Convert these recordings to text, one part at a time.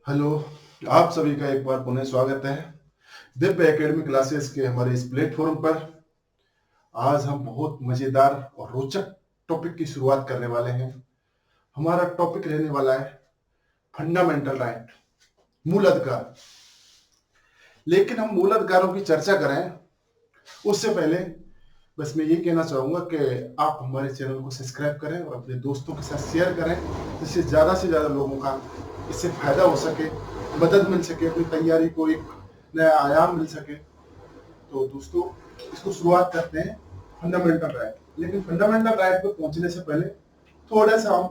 Hello. आप सभी का एक बार पुनः स्वागत है दिव्य एकेडमी क्लासेस के हमारे इस प्लेटफॉर्म पर। आज हम बहुत मजेदार और रोचक टॉपिक की शुरुआत करने वाले हैं। हमारा टॉपिक रहने वाला है फंडामेंटल राइट, मूल अधिकार। लेकिन हम मूल अधिकारों की चर्चा करें उससे पहले बस मैं ये कहना चाहूंगा कि आप हमारे चैनल को सब्सक्राइब करें और अपने दोस्तों के साथ शेयर करें, जिससे ज़्यादा से ज़्यादा लोगों का इससे फायदा हो सके, मदद मिल सके, अपनी तैयारी को एक नया आयाम मिल सके। तो दोस्तों, इसको शुरुआत करते हैं फंडामेंटल राइट। लेकिन फंडामेंटल राइट पर पहुंचने से पहले थोड़ा सा हम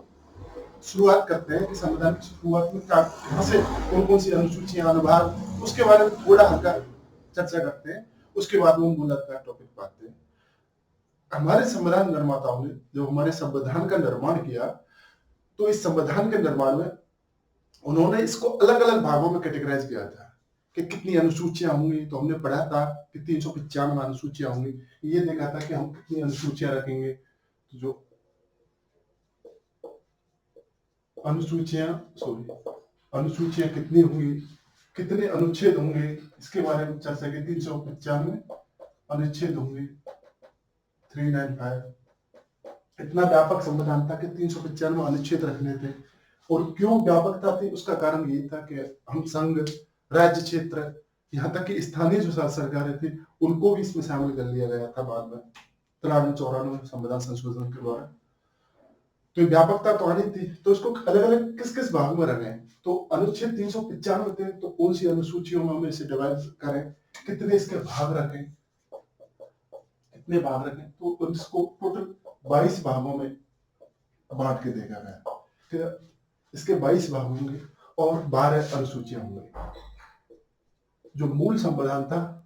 शुरुआत करते हैं कि संविधान की शुरुआत में कहाँ से कौन कौन सी अनुसूचियां, अनुभाग, उसके बारे में थोड़ा हल्का चर्चा करते हैं। उसके बाद वो मूल अधिकार टॉपिक पर आते हैं। हमारे संविधान निर्माताओं ने जब हमारे संविधान का निर्माण किया तो इस संविधान के निर्माण में उन्होंने इसको अलग अलग भागों में कैटेगराइज किया था कि कितनी अनुसूचियां होंगी। तो हमने पढ़ा था कि 395 अनुसूचियां होंगी। ये देखा था कि हम कितनी अनुसूचियां रखेंगे। तो जो अनुसूचियां कितनी होंगी, कितने अनुच्छेद होंगे, इसके बारे में चर्चा की। 395 अनुच्छेद होंगे, 395। इतना व्यापक संविधान था कि 395 अनुच्छेद रखने थे। और क्यों व्यापकता थी, उसका कारण ये था कि हम संघ, राज्य, क्षेत्र, यहाँ तक कि स्थानीय जो सरकारें थी उनको भी इसमें शामिल कर लिया गया था बाद में 93-94 संविधान संशोधन के द्वारा। तो व्यापकता तो आनी थी। तो इसको अलग अलग किस किस भाग में रखे। तो अनुच्छेद 395 थे, तो कौन सी अनुसूचियों में हम इसे डिवाइड करें, कितने इसके भाग रखें, कितने भाग रखें। तो इसको टोटल 22 भागों में बांट के देखा गया। फिर इसके 22 भाग होंगे और 12 अनुसूचियां होंगी। जो मूल संविधान था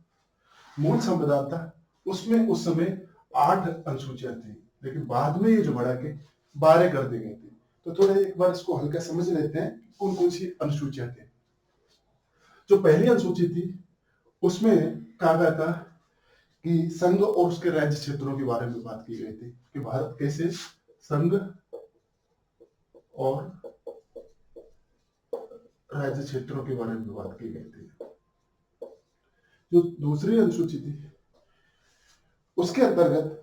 उसमें उस समय 8 अनुसूचियां थी, लेकिन बाद में ये जो बढ़ा के 12 कर दी गई थी। तो थोड़ा एक बार इसको हल्का समझ लेते हैं कौन कौन सी अनुसूचियां थी। जो पहली अनुसूची थी उसमें कहा गया था कि संघ और उसके राज्य क्षेत्रों के बारे में बात की गई थी कि भारत कैसे संघ और राज्य क्षेत्रों के बारे में बात की गई थी। जो दूसरी अनुसूची थी उसके अंतर्गत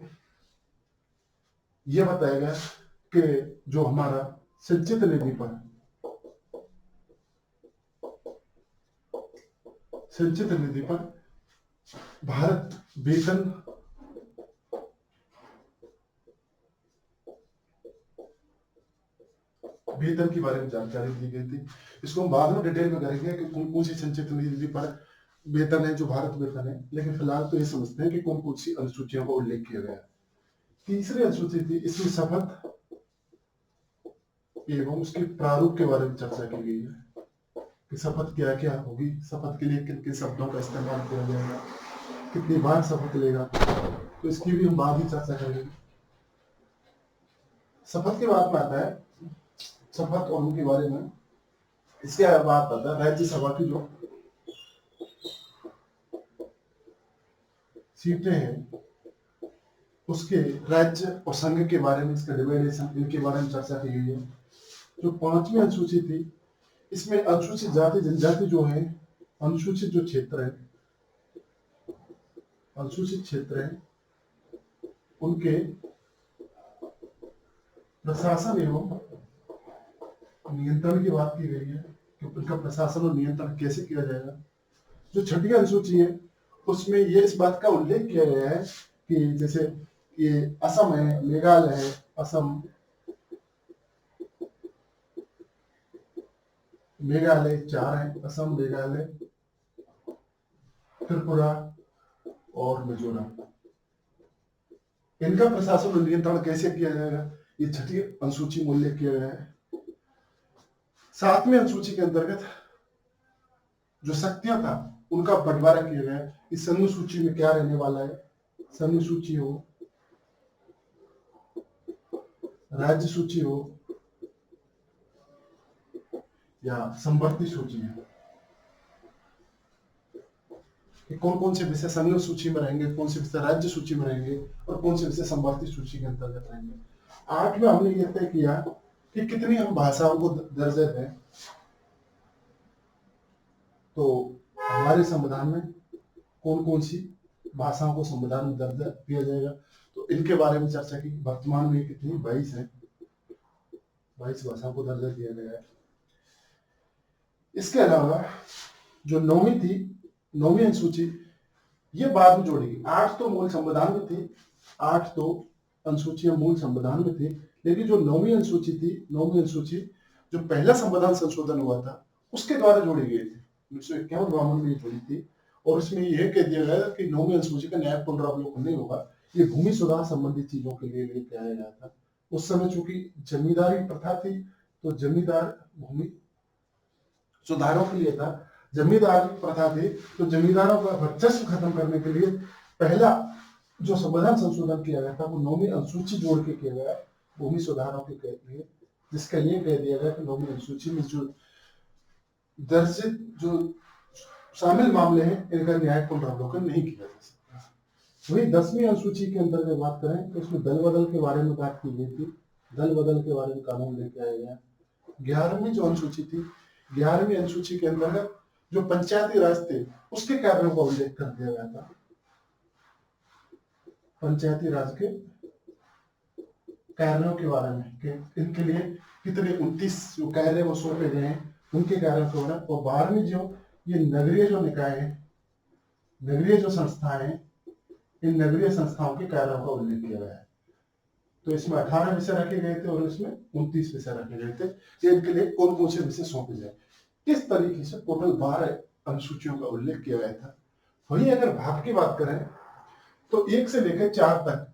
यह बताया गया कि जो हमारा संचित निधि पर भारत वेतन के बारे में जानकारी दी गई थी। इसको हम बाद में डिटेल में करेंगे कि कौन कौन सी संचित निधि पर वेतन है, जो भारत वेतन है। लेकिन फिलहाल तो ये समझते हैं कि कौन कौन सी अनुसूचियों का उल्लेख किया गया। तीसरी अनुसूची थी, इसमें शपथ एवं उसके प्रारूप के बारे में चर्चा की गई है कि शपथ क्या क्या होगी, शपथ के लिए किन किन शब्दों का इस्तेमाल किया जाएगा, कितनी बार शपथ लेगा। तो इसकी भी हम बाद ही चर्चा करेंगे। शपथ के बाद में आता है शपथ और उनके बारे में। इसके बाद आता है राज्यसभा की जो सीटें हैं उसके राज्य और संघ के बारे में, इसका डिवाइडेशन, इनके बारे में चर्चा की गई है। जो 5वीं अनुसूची थी इसमें अनुसूचित जाति जनजाति जो है, अनुसूचित जो क्षेत्र है, अनुसूचित क्षेत्र है, उनके प्रशासन एवं नियंत्रण की बात की गई है कि उनका प्रशासन और नियंत्रण कैसे किया जाएगा। जो 6वीं अनुसूची है उसमें ये इस बात का उल्लेख किया गया है कि जैसे ये असम है, मेघालय है, असम, मेघालय 4 है, असम, मेघालय, त्रिपुरा और मिजोरम। इनका प्रशासन और नियंत्रण कैसे किया जाएगा, ये 6वीं अनुसूची में उल्लेख किया गया है। 7वीं अनुसूची के अंतर्गत जो शक्तियां था उनका बंटवारा किया गया है। इस संघ सूची में क्या रहने वाला है, संघ सूची हो, राज्य सूची हो या संवर्ती सूची है, कि कौन कौन से विषय संघ सूची में रहेंगे, कौन से विषय राज्य सूची में रहेंगे और कौन से विषय संवर्ती सूची के अंतर्गत रहेंगे। 8 में हमने ये तय किया कि कितनी हम भाषाओं को दर्जा दें। तो हमारे संविधान में कौन कौन सी भाषाओं को संविधान में दर्जा दिया जाएगा, तो इनके बारे में चर्चा की। वर्तमान में कितनी 22 है, 22 भाषाओं को दर्जा दिया गया है। इसके अलावा जो 9वीं थी, 9वीं अनुसूची, ये बाद में जोड़ेगी। 8 तो मूल संविधान में थी, 8 तो अनुसूचियां मूल संविधान में थी, लेकिन जो 9वीं अनुसूची थी, 9वीं अनुसूची जो पहला संविधान संशोधन हुआ था उसके द्वारा जोड़ी गई थी, 1951-52 में जोड़ी थी। और उसमें यह कह दिया गया कि 9वीं अनुसूची का न्यायिक पुनरावलोकन नहीं होगा, ये भूमि सुधार संबंधी चीजों के लिए लेके आया गया था। उस समय चूंकि जमींदारी प्रथा थी, तो जमींदार भूमि सुधारों के लिए था, जमींदारी प्रथा थी, तो जमींदारों का वर्चस्व खत्म करने के लिए पहला जो संविधान संशोधन किया गया था वो 9वीं अनुसूची जोड़ के किया गया भूमि सुधारों के लिए, जिसका ये कह दिया गया कि 9वीं अनुसूची में जो दर्जित जो शामिल मामले हैं इनका न्यायिक पुनरावलोकन नहीं किया जा सकता। वही 10वीं अनुसूची के अंतर्गत बात करें तो उसमें दल बदल के बारे में बात की गई थी, दल बदल के बारे में कानून लेके आया गया। 11वीं जो अनुसूची थी, 11वीं अनुसूची के अंतर्गत जो पंचायती राज थे उसके कार्यों का उल्लेख कर दिया गया था। पंचायती राज के कार्यों के बारे में कि इनके लिए कितने 29 जो कार्य वो सौंपे गए हैं उनके कार्यों के बारे में। और 12वीं जो ये नगरीय जो निकाय है, नगरीय जो संस्थाएं हैं, इन नगरीय संस्थाओं के कार्यों का उल्लेख किया गया है। तो इसमें 18 विषय रखे गए थे और इसमें 29 विषय रखे गए थे कि इनके लिए कौन कौन से विषय सौंपे जाए। इस तरीके से टोटल 12 अनुसूचियों का उल्लेख किया गया था। वही अगर भाग की बात करें तो 1 से लेकर 4 तक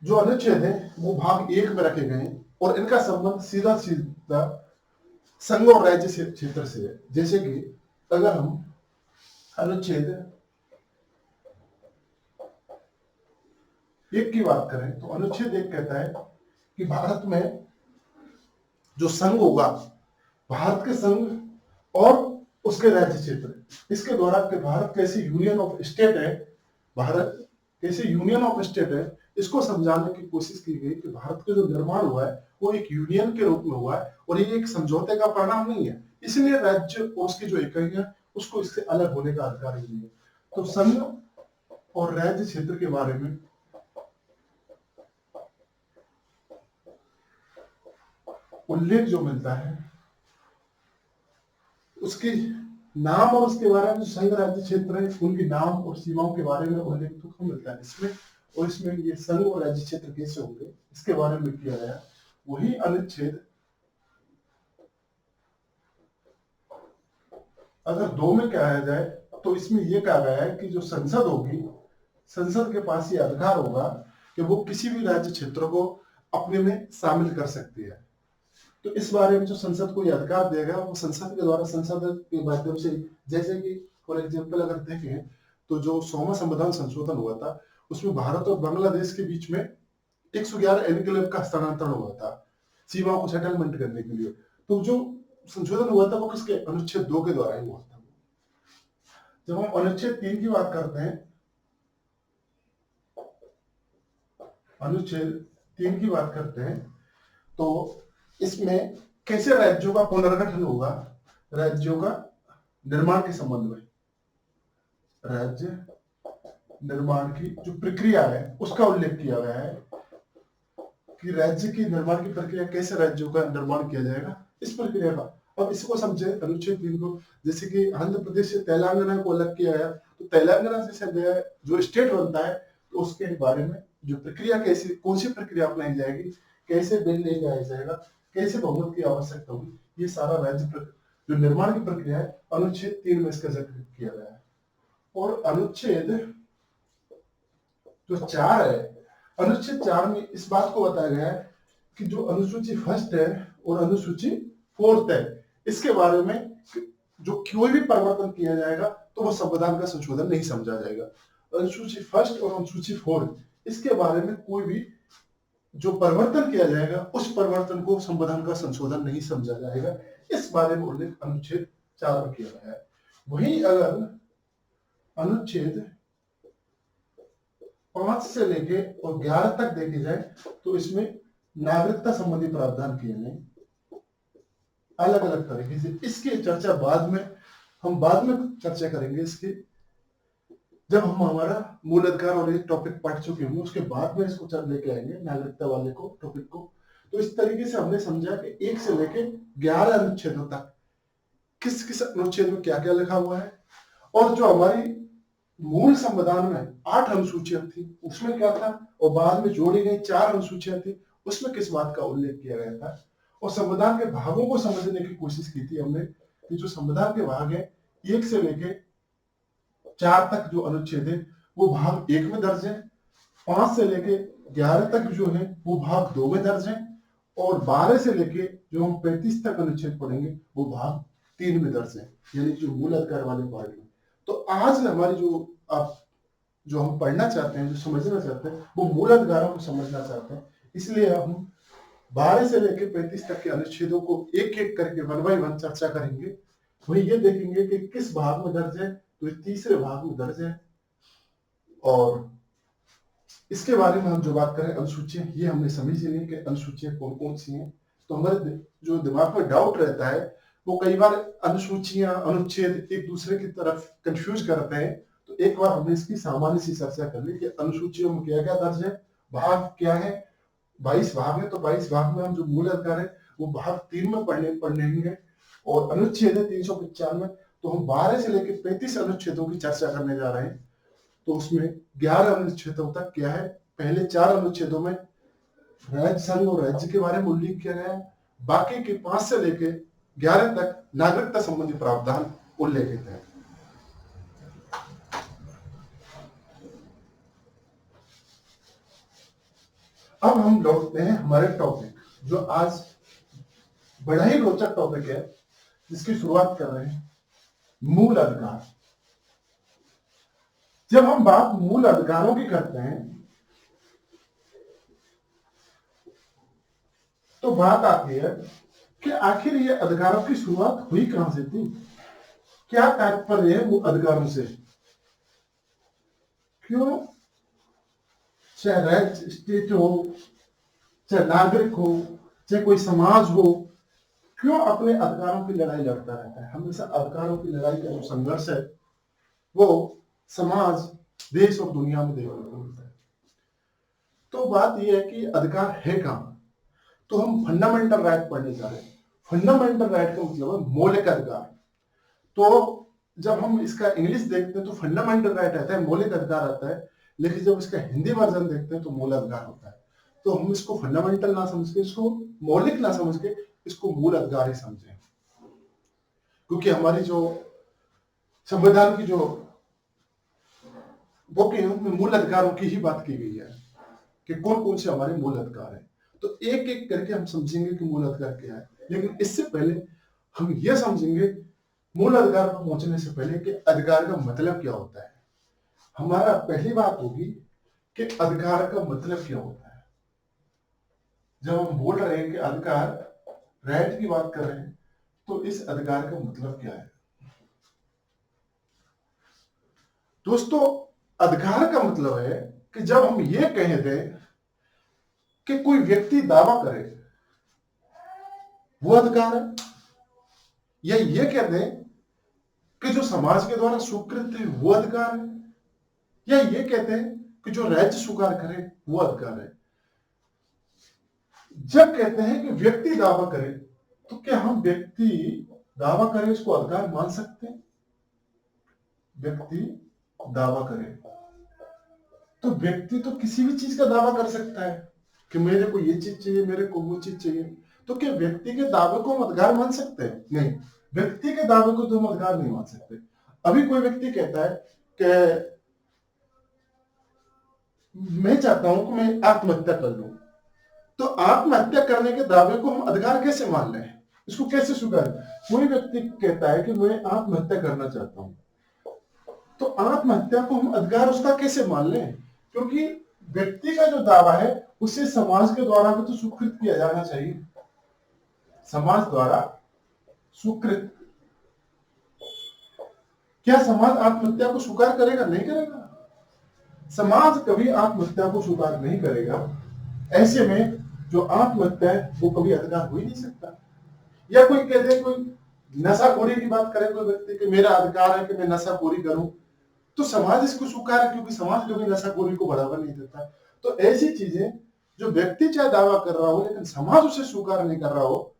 जो अनुच्छेद है वो भाग 1 में रखे गए हैं और इनका संबंध सीधा सीधा संघ और राज्य क्षेत्र से है। जैसे कि अगर हम अनुच्छेद 1 की बात करें तो अनुच्छेद 1 कहता है कि भारत में जो संघ होगा, भारत के संघ और उसके राज्य क्षेत्र, इसके द्वारा कि भारत कैसी यूनियन ऑफ स्टेट है, भारत कैसे यूनियन ऑफ स्टेट है, इसको समझाने की कोशिश की गई कि भारत का जो निर्माण हुआ है वो एक यूनियन के रूप में हुआ है और ये एक समझौते का परिणाम नहीं है, इसलिए राज्य और उसकी जो इकाई है उसको इससे अलग होने का अधिकार ही नहीं है। तो संघ और राज्य क्षेत्र के बारे में उल्लेख जो मिलता है उसके नाम और उसके बारे में जो संघ राज्य क्षेत्र है उनके नाम और सीमाओं के बारे में उल्लेख तो मिलता है इसमें। और इसमें ये संघ और राज्य क्षेत्र कैसे होंगे इसके बारे में किया गया। वही अनुच्छेद अगर 2 में कहा जाए तो इसमें यह कहा गया है कि जो संसद होगी, संसद के पास ये अधिकार होगा कि वो किसी भी राज्य क्षेत्र को अपने में शामिल कर सकती है। तो इस बारे में जो संसद को यह अधिकार दिया गया वो संसद के द्वारा, संसद के माध्यम से, जैसे कि फॉर एग्जाम्पल अगर देखें तो जो 100वां संविधान संशोधन हुआ था उसमें भारत और बांग्लादेश के बीच में 111 एनक्लेव का हस्तांतरण हुआ था सीमाओं को सेटलमेंट करने के लिए। तो जो संशोधन हुआ था वो किसके, अनुच्छेद 2 के द्वारा ही हुआ था। जब हम अनुच्छेद 3 की बात करते हैं, अनुच्छेद 3 की बात करते हैं तो इसमें कैसे राज्यों का पुनर्गठन होगा, राज्यों का निर्माण के संबंध में, राज्य निर्माण की जो प्रक्रिया है उसका उल्लेख किया गया है कि राज्य की निर्माण की प्रक्रिया, कैसे राज्यों का निर्माण किया जाएगा, इस प्रक्रिया का। अब इसको समझे अनुच्छेद 3 को, जैसे कि आंध्र प्रदेश से तेलंगाना को अलग किया गया, तो तेलंगाना से जो स्टेट बनता है तो उसके बारे में जो प्रक्रिया कैसी, कौन सी प्रक्रिया अपनाई जाएगी, कैसे बिल लेके आया जाएगा, कैसे बहुमत की आवश्यकता होगी, ये सारा राज्य जो निर्माण की प्रक्रिया है अनुच्छेद 3 में इसका जिक्र किया गया है। और अनुच्छेद जो 4 है, अनुच्छेद 4 में इस बात को बताया गया है कि जो अनुसूची 1 है और अनुसूची 4 है, इसके बारे में जो कोई भी परिवर्तन किया जाएगा तो वो संविधान का संशोधन नहीं समझा जाएगा। अनुसूची 1 और अनुसूची 4 इसके बारे में कोई भी जो परिवर्तन किया जाएगा उस परिवर्तन को संविधान का संशोधन नहीं समझा जाएगा, इस बारे में उल्लेख अनुच्छेद 4 में किया गया है। वहीं अगर अनुच्छेद 5 से लेके और 11 तक देखी जाए तो इसमें नागरिकता संबंधी प्रावधान किए गए। अलग अलग तरीके से। इसकी चर्चा हम बाद में चर्चा करेंगे इसकी, जब हम हमारा मूल अधिकार और ये टॉपिक पढ़ चुके होंगे उसके बाद में इसको लेके आएंगे नागरिकता वाले को टॉपिक को। तो इस तरीके से हमने समझा कि 1 से लेके 11 अनुच्छेदों तक किस किस अनुच्छेद में क्या क्या लिखा हुआ है, और जो हमारी मूल संविधान में 8 अनुसूचियां थी उसमें क्या था, और बाद में जोड़ी गई 4 अनुसूचियां थी उसमें किस बात का उल्लेख किया गया था, और संविधान के भागों को समझने की कोशिश की थी हमने कि जो संविधान के भाग है 1 से लेके 4 तक जो अनुच्छेद है वो भाग 1 में दर्ज है, 5 से लेके 11 तक जो है वो भाग 2 में दर्ज है, और 12 से लेके जो हम 35 तक अनुच्छेद पढ़ेंगे वो भाग 3 में दर्ज है, यानी जो मूल अधिकार वाले पार्ट में। तो आज हमारी जो हम पढ़ना चाहते हैं, जो समझना चाहते हैं, वो मूल अधिकारों को समझना चाहते हैं। इसलिए हम 12 से लेकर 35 तक के अनुच्छेदों को एक एक करके 1 बाय 1 चर्चा करेंगे। वही ये देखेंगे कि किस भाग में दर्ज है, तो ये तीसरे भाग में दर्ज है। और इसके बारे में हम जो बात करें अनुसूचियां, ये हमने समझी नहीं कि अनुसूचियां कौन कौन सी हैं। तो हमारे जो दिमाग में डाउट रहता है वो कई बार अनुसूचियां अनुच्छेद एक दूसरे की तरफ कंफ्यूज करते हैं। तो एक बार हमने इसकी सामान्य सी चर्चा कर ली कि अनुसूचियों में क्या क्या दर्ज है, भाग क्या है। 22 भाग है, तो 22 भाग में हम जो मूल अधिकार है वो भाग 3 में पढ़ने और अनुच्छेद है 395। तो हम 12 से लेकर 35 अनुच्छेदों की चर्चा करने जा रहे हैं। तो उसमें 11 अनुच्छेदों तक क्या है, पहले 4 अनुच्छेदों में राज्य संघ और राज्य के बारे में उल्लेख किया गया है, बाकी के 5 से लेके 11 तक नागरिकता संबंधी प्रावधान उल्लेखित है। अब हम लौटते हैं हमारे टॉपिक, जो आज बड़ा ही रोचक टॉपिक है, जिसकी शुरुआत कर रहे हैं मूल अधिकार। जब हम बात मूल अधिकारों की करते हैं तो बात आती है कि आखिर ये अधिकारों की शुरुआत हुई कहां से थी, क्या तात्पर्य है वो अधिकारों से, क्यों चाहे राज्य स्टेट हो, चाहे नागरिक हो, चाहे कोई समाज हो, क्यों अपने अधिकारों की लड़ाई लड़ता रहता है। हमेशा अधिकारों की लड़ाई का जो संघर्ष है वो समाज, देश और दुनिया में देखने को मिलता है। तो बात यह है कि अधिकार है कहां, तो हम फंडामेंटल राइट पढ़ने जा रहे हैं। फंडामेंटल राइट का मतलब है मौलिक अधिकार। तो जब हम इसका इंग्लिश देखते हैं तो फंडामेंटल राइट आता है, मौलिक अधिकार आता है, लेकिन जब इसका हिंदी वर्जन देखते हैं तो मूल अधिकार होता है। तो हम इसको फंडामेंटल ना समझ के, इसको मौलिक ना समझ के, इसको मूल अधिकार ही समझें, क्योंकि हमारी जो संविधान की जो बुक है उनमें मूल अधिकारों की ही बात की गई है कि कौन कौन से हमारे मूल अधिकार है। तो एक एक करके हम समझेंगे कि मूल अधिकार क्या है, लेकिन इससे पहले हम यह समझेंगे मूल अधिकार पर पहुंचने से पहले कि अधिकार का मतलब क्या होता है। हमारा पहली बात होगी कि अधिकार का मतलब क्या होता है। जब हम बोल रहे हैं कि अधिकार, राइट की बात कर रहे हैं, तो इस अधिकार का मतलब क्या है। दोस्तों, अधिकार का मतलब है कि जब हम ये कह दें कि कोई व्यक्ति दावा करे वो अधिकार है, या ये कह दें कि जो समाज के द्वारा स्वीकृत है वो अधिकार है, या ये कहते हैं कि जो राज्य स्वीकार करे वो अधिकार है। जब कहते हैं कि व्यक्ति दावा करे, तो क्या हम व्यक्ति दावा करे इसको अधिकार मान सकते हैं। व्यक्ति दावा करे तो व्यक्ति तो किसी भी चीज का दावा कर सकता है कि मेरे को ये चीज चाहिए, मेरे को वो चीज चाहिए। तो क्या व्यक्ति के दावे को हम अधिकार मान सकते हैं? नहीं, व्यक्ति के दावे को तो हम अधिकार नहीं मान सकते। अभी कोई व्यक्ति कहता है कि मैं चाहता हूं कि मैं आत्महत्या कर लूं, तो आत्महत्या करने के दावे को हम अधिकार कैसे मान लें, इसको कैसे स्वीकार। कोई व्यक्ति कहता है कि मैं आत्महत्या करना चाहता हूं, तो आत्महत्या को हम अधिकार उसका कैसे मान लें, क्योंकि व्यक्ति का जो दावा है उसे समाज के द्वारा भी तो स्वीकृत किया जाना चाहिए। समाज द्वारा स्वीकृत, क्या समाज आत्महत्या को स्वीकार करेगा? नहीं करेगा। समाज कभी आत्महत्या को स्वीकार नहीं करेगा। ऐसे में जो आत्महत्या है वो कभी अधिकार हो ही नहीं सकता। या कोई कहते हैं कोई नशाखोरी की बात करे कोई व्यक्ति कि मेरा अधिकार है कि मैं नशाखोरी करूं, तो समाज इसको स्वीकार है क्योंकि समाज कभी नशाखोरी को बढ़ावा नहीं देता। तो ऐसी चीजें जो व्यक्ति चाहे दावा कर रहा हो लेकिन समाज उसे स्वीकार नहीं कर रहा हो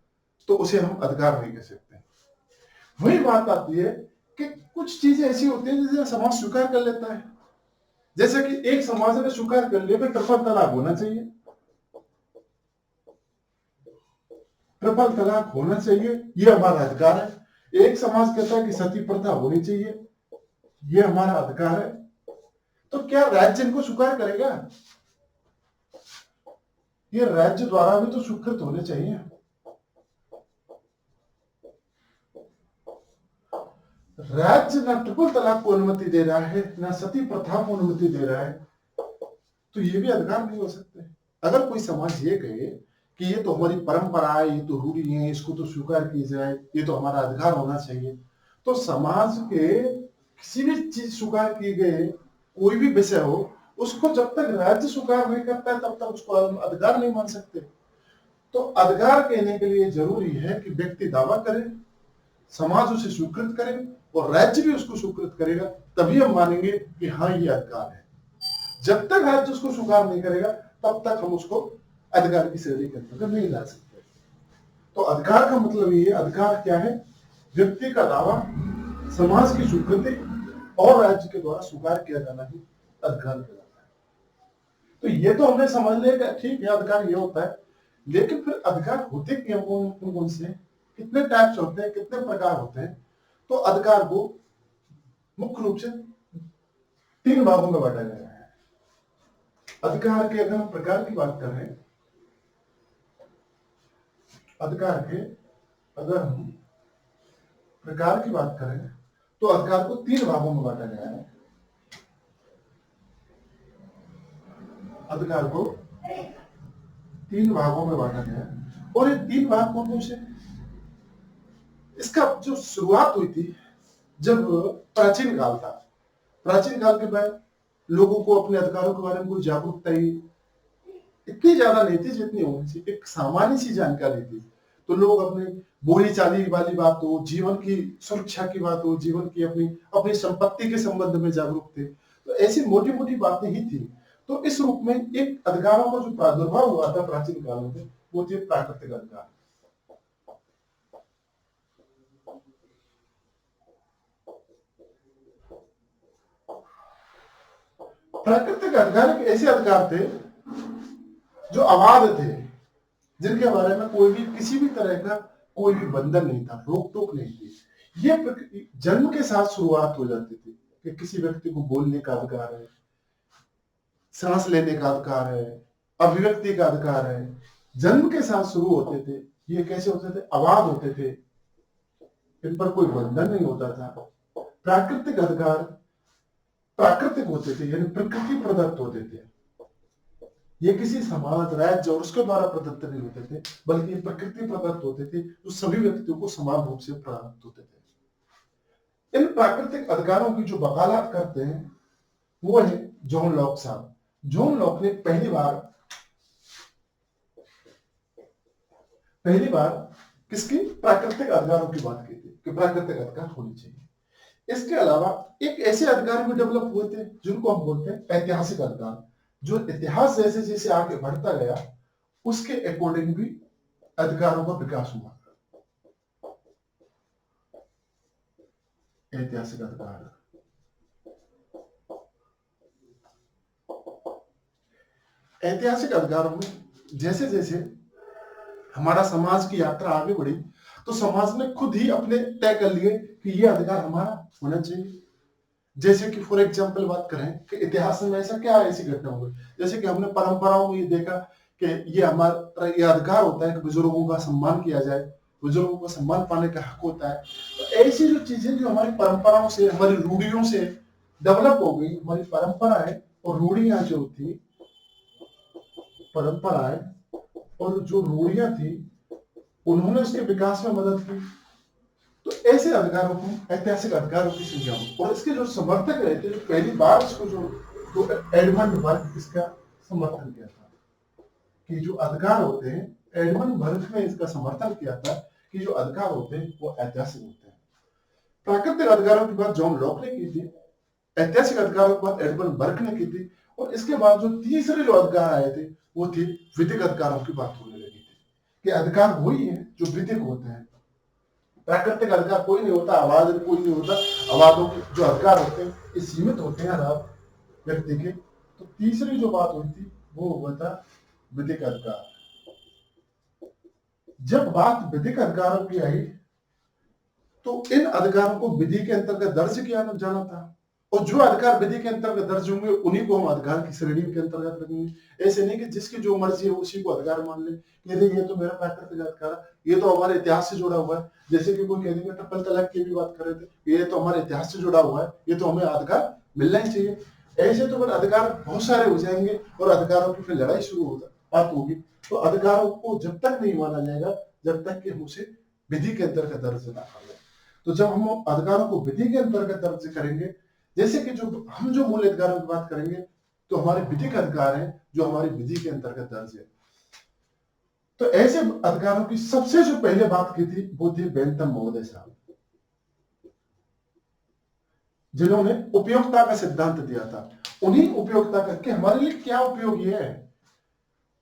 तो उसे हम अधिकार नहीं कह सकते। वही बात आती है कि कुछ चीजें ऐसी होती हैं जिसे समाज स्वीकार कर लेता है, जैसे कि एक समाज ने स्वीकार कर लिया ट्रिपल तलाक होना चाहिए, ट्रिपल तलाक होना चाहिए, ये हमारा अधिकार है। एक समाज कहता है कि सती प्रथा होनी चाहिए, ये हमारा अधिकार है। तो क्या राज्य इनको स्वीकार करेगा? ये राज्य द्वारा भी तो स्वीकृत होने चाहिए। राज्य ना ट्रिपल तलाक को अनुमति दे रहा है ना सती प्रथा को अनुमति दे रहा है, तो ये भी अधिकार नहीं हो सकते। अगर कोई समाज ये कहे कि ये तो हमारी परंपरा है, ये तो रूढ़ी है, इसको तो स्वीकार की जाए, ये तो हमारा अधिकार होना चाहिए, तो समाज के किसी भी चीज स्वीकार की गए कोई भी विषय हो उसको जब तक राज्य स्वीकार नहीं करता है तब तक उसको अधिकार नहीं मान सकते। तो अधिकार कहने के लिए जरूरी है कि व्यक्ति दावा करे, समाज उसे स्वीकृत करे और राज्य भी उसको स्वीकृत करेगा, तभी हम मानेंगे कि हाँ ये अधिकार है। जब तक राज्य उसको स्वीकार नहीं करेगा तब तक हम उसको अधिकार की श्रेणी के अंतर्गत नहीं ला सकते। तो अधिकार का मतलब ये, अधिकार क्या है? व्यक्ति का दावा, समाज की स्वीकृति और राज्य के द्वारा स्वीकार किया जाना ही अधिकार कहलाता है। तो ये तो हमने समझ लिया कि ठीक है अधिकार ये होता है, लेकिन फिर अधिकार होते क्या कौन से, कितने टाइप्स होते हैं, कितने प्रकार होते हैं? तो अधिकार को मुख्य रूप से 3 भागों में बांटा गया है। अधिकार के अगर हम प्रकार की बात करें, अधिकार के अगर हम प्रकार की बात करें तो अधिकार को 3 भागों में बांटा गया है। अधिकार को 3 भागों में बांटा गया है और ये 3 भाग कौन से? इसका जो शुरुआत हुई थी जब प्राचीन काल था, प्राचीन काल के बाद लोगों को अपने अधिकारों के बारे में कोई जागरूकता ही इतनी ज्यादा नहीं थी जितनी होनी चाहिए, एक सामान्य सी जानकारी थी। तो लोग अपने बोली चाली वाली बात हो, जीवन की सुरक्षा की बात हो, जीवन की अपनी अपनी संपत्ति के संबंध में जागरूक थे, तो ऐसी मोटी मोटी बातें ही थी। तो इस रूप में एक अधिकारों का जो प्रादुर्भाव हुआ था प्राचीन काल में वो थे प्राकृतिक अधिकार। प्राकृतिक अधिकार एक ऐसे अधिकार थे जो अबाध थे, जिनके बारे में कोई भी किसी भी तरह का कोई भी बंधन नहीं था, रोक टोक नहीं थी। ये जन्म के साथ शुरुआत हो जाती थी कि किसी व्यक्ति को बोलने का अधिकार है, सांस लेने का अधिकार है, अभिव्यक्ति का अधिकार है, जन्म के साथ शुरू होते थे। ये कैसे होते थे? अबाध होते थे, इन पर कोई बंधन नहीं होता था। प्राकृतिक अधिकार प्राकृतिक होते थे, यानी प्रकृति प्रदत्त होते थे। ये किसी समाज, राज्य और उसके द्वारा प्रदत्त नहीं होते थे, बल्कि प्रकृति प्रदत्त होते थे जो सभी व्यक्तियों को समान रूप से प्राप्त होते थे। इन प्राकृतिक अधिकारों की जो वकालत करते हैं वो है जॉन लॉक साहब। जॉन लॉक ने पहली बार किसकी प्राकृतिक अधिकारों की बात की थी कि प्राकृतिक अधिकार होने चाहिए। इसके अलावा एक ऐसे अधिकार भी डेवलप हुए थे जिनको हम बोलते हैं ऐतिहासिक अधिकार, जो इतिहास जैसे जैसे आगे बढ़ता गया उसके अकॉर्डिंग भी अधिकारों का विकास हुआ। ऐतिहासिक अधिकार, ऐतिहासिक अधिकारों में जैसे जैसे हमारा समाज की यात्रा आगे बढ़ी तो समाज ने खुद ही अपने तय कर लिए कि ये अधिकार हमारा होना चाहिए। जैसे कि फॉर एग्जाम्पल बात करें कि इतिहास में ऐसा क्या ऐसी घटना हुई, जैसे कि हमने परंपराओं में ये देखा कि ये हमारा ये अधिकार होता है कि बुजुर्गों का सम्मान किया जाए, बुजुर्गों को सम्मान पाने का हक होता है। तो ऐसी जो चीजें जो हमारी परंपराओं से, हमारी रूढ़ियों से डेवलप हो गई, हमारी परंपराएं और रूढ़ियां जो थी, परंपराएं और जो रूढ़ियां थी उन्होंने उसके विकास में मदद की। तो ऐसे अधिकारों को ऐतिहासिक अधिकारों की संज्ञा और इसके जो समर्थक रहे थे, जो पहली बार इसको जो एडमंड बर्ग इसका समर्थन किया था कि जो अधिकार होते हैं, एडमंड बर्ग ने इसका समर्थन किया था कि जो अधिकार होते हैं वो ऐतिहासिक होते हैं। प्राकृतिक अधिकारों की बात जॉन लॉक ने की थी, ऐतिहासिक अधिकारों की बात एडवर्ड बर्क ने की थी, और इसके बाद जो तीसरे जो अधिकार आए थे वो थे विधिक अधिकारों की बात होने लगी थी कि अधिकार वही है जो विधिक होते हैं। प्राकृतिक अधिकार कोई नहीं होता, आवाज कोई नहीं होता, आवाजों के जो अधिकार होते हैं ये सीमित होते हैं हर व्यक्ति के। तो तीसरी जो बात हुई थी वो हुआ था विधिक अधिकार। जब बात विधिक अधिकारों की आई तो इन अधिकारों को विधि के अंतर्गत दर्ज किया जाना था, और जो अधिकार विधि के अंतर्गत दर्ज होंगे उन्हीं को हम अधिकार की श्रेणी के अंतर्गत रखेंगे। ऐसे नहीं कि जिसकी जो मर्जी है उसी को अधिकार मान ले कि ये तो मेरा प्राकृतिक अधिकार है, ये तो हमारे इतिहास से जुड़ा हुआ है। जैसे कि कोई कह देंगे ट्रिपल तलाक की भी बात कर रहे थे, ये तो हमारे इतिहास से जुड़ा हुआ है, ये तो हमें अधिकार मिलना ही चाहिए। ऐसे तो फिर अधिकार बहुत सारे हो जाएंगे और अधिकारों की फिर लड़ाई शुरू बात होगी। तो अधिकारों को जब तक नहीं माना जाएगा जब तक कि हम उसे विधि के अंतर्गत दर्ज ना कर लें। तो जब हम अधिकारों को विधि के अंतर्गत दर्ज करेंगे, जैसे कि जो मूल अधिकारों की बात करेंगे तो हमारे विधिक अधिकार हैं जो हमारी विधि के अंतर्गत दर्ज है। तो ऐसे अधिकारों की सबसे जो पहले बात की थी वो थी बेंथम महोदय साहब, जिन्होंने उपयोगिता का सिद्धांत दिया था। उन्हीं उपयोगिता करके हमारे लिए क्या उपयोगी है,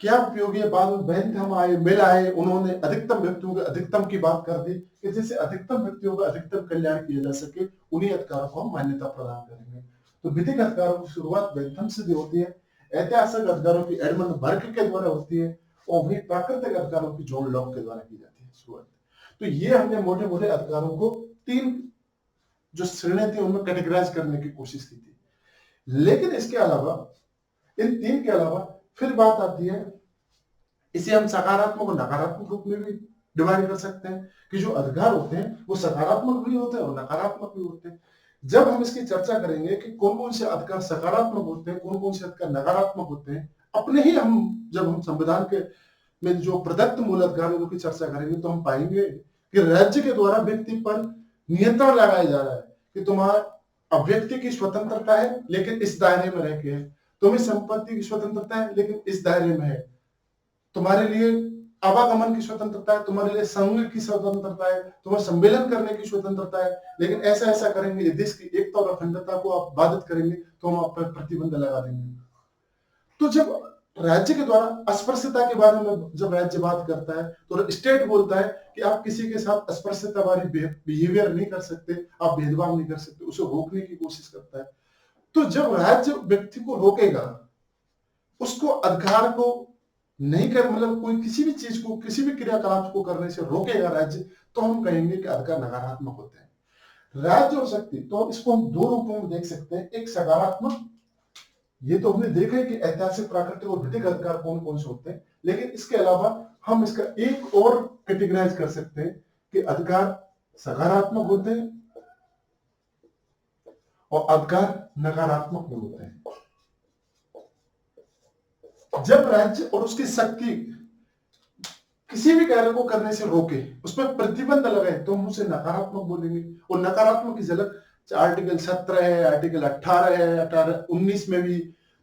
क्या उपयोगी है। बाद में बेंथम आए, मिल आए, उन्होंने अधिकतम व्यक्तियों के अधिकतम की बात कर दी कि जिससे अधिकतम व्यक्तियों का अधिकतम कल्याण किया जा सके, उन्हीं अधिकारों को हम मान्यता प्रदान करेंगे। तो विधिक अधिकारों की शुरुआत बेंथम से भी होती है, ऐतिहासिक अधिकारों की एडमंड बर्क के द्वारा होती है, और वही प्राकृतिक अधिकारों की जॉन लॉक के द्वारा की जाती है शुरुआत। तो ये हमने मोटे मोटे अधिकारों को तीन जो श्रेणी थी उनमें कैटेगराइज करने की कोशिश की थी। लेकिन इसके अलावा, इन तीन के अलावा फिर बात आती है, इसे हम सकारात्मक और नकारात्मक रूप में भी डिवाइड कर सकते हैं कि जो अधिकार होते हैं वो सकारात्मक भी होते हैं और नकारात्मक भी होते हैं। जब हम इसकी चर्चा करेंगे कि कौन कौन से अधिकार सकारात्मक होते हैं, कौन कौन से अधिकार नकारात्मक होते हैं, अपने ही जब हम संविधान के में जो प्रदत्त मूल अधिकारों की चर्चा करेंगे तो हम पाएंगे कि राज्य के द्वारा व्यक्ति पर नियंत्रण लगाया जा रहा है कि तुम्हारा व्यक्ति की स्वतंत्रता है लेकिन इस दायरे में रह के है, तुम्हें संपत्ति की स्वतंत्रता है लेकिन इस दायरे में है, तुम्हारे लिए आवागमन की स्वतंत्रता है, तुम्हारे लिए संघ की स्वतंत्रता है, तुम्हें सम्मेलन करने की स्वतंत्रता है, लेकिन ऐसा ऐसा करेंगे देश की एकता और अखंडता को आप बाधित करेंगे तो हम आप पर प्रतिबंध लगा देंगे। तो जब राज्य के द्वारा अस्पृश्यता के बारे में जब राज्य बात करता है तो स्टेट बोलता है कि आप किसी के साथ अस्पृश्यता वाली बिहेवियर नहीं कर सकते, आप भेदभाव नहीं कर सकते, उसे रोकने की कोशिश करता है। तो जब राज्य व्यक्ति को रोकेगा, उसको अधिकार को नहीं कर मतलब कोई किसी भी चीज को, किसी भी क्रियाकलाप को करने से रोकेगा राज्य, तो हम कहेंगे कि अधिकार नकारात्मक होते हैं। राज्य और शक्ति, तो इसको हम दो रूपों में देख सकते हैं, एक सकारात्मक, ये तो हमने देखा है कि ऐतिहासिक, प्राकृतिक और विधिक अधिकार कौन कौन से होते हैं, लेकिन इसके अलावा हम इसका एक और कैटेगराइज कर सकते हैं कि अधिकार सकारात्मक होते हैं और अधिकार नकारात्मक भी होते हैं। जब राज्य और उसकी शक्ति किसी भी कार्य को करने से रोके, उसमें प्रतिबंध लगाए, तो हम उसे नकारात्मक बोलेंगे। और नकारात्मक की झलक आर्टिकल 17 है, आर्टिकल 18 है, 19 में भी,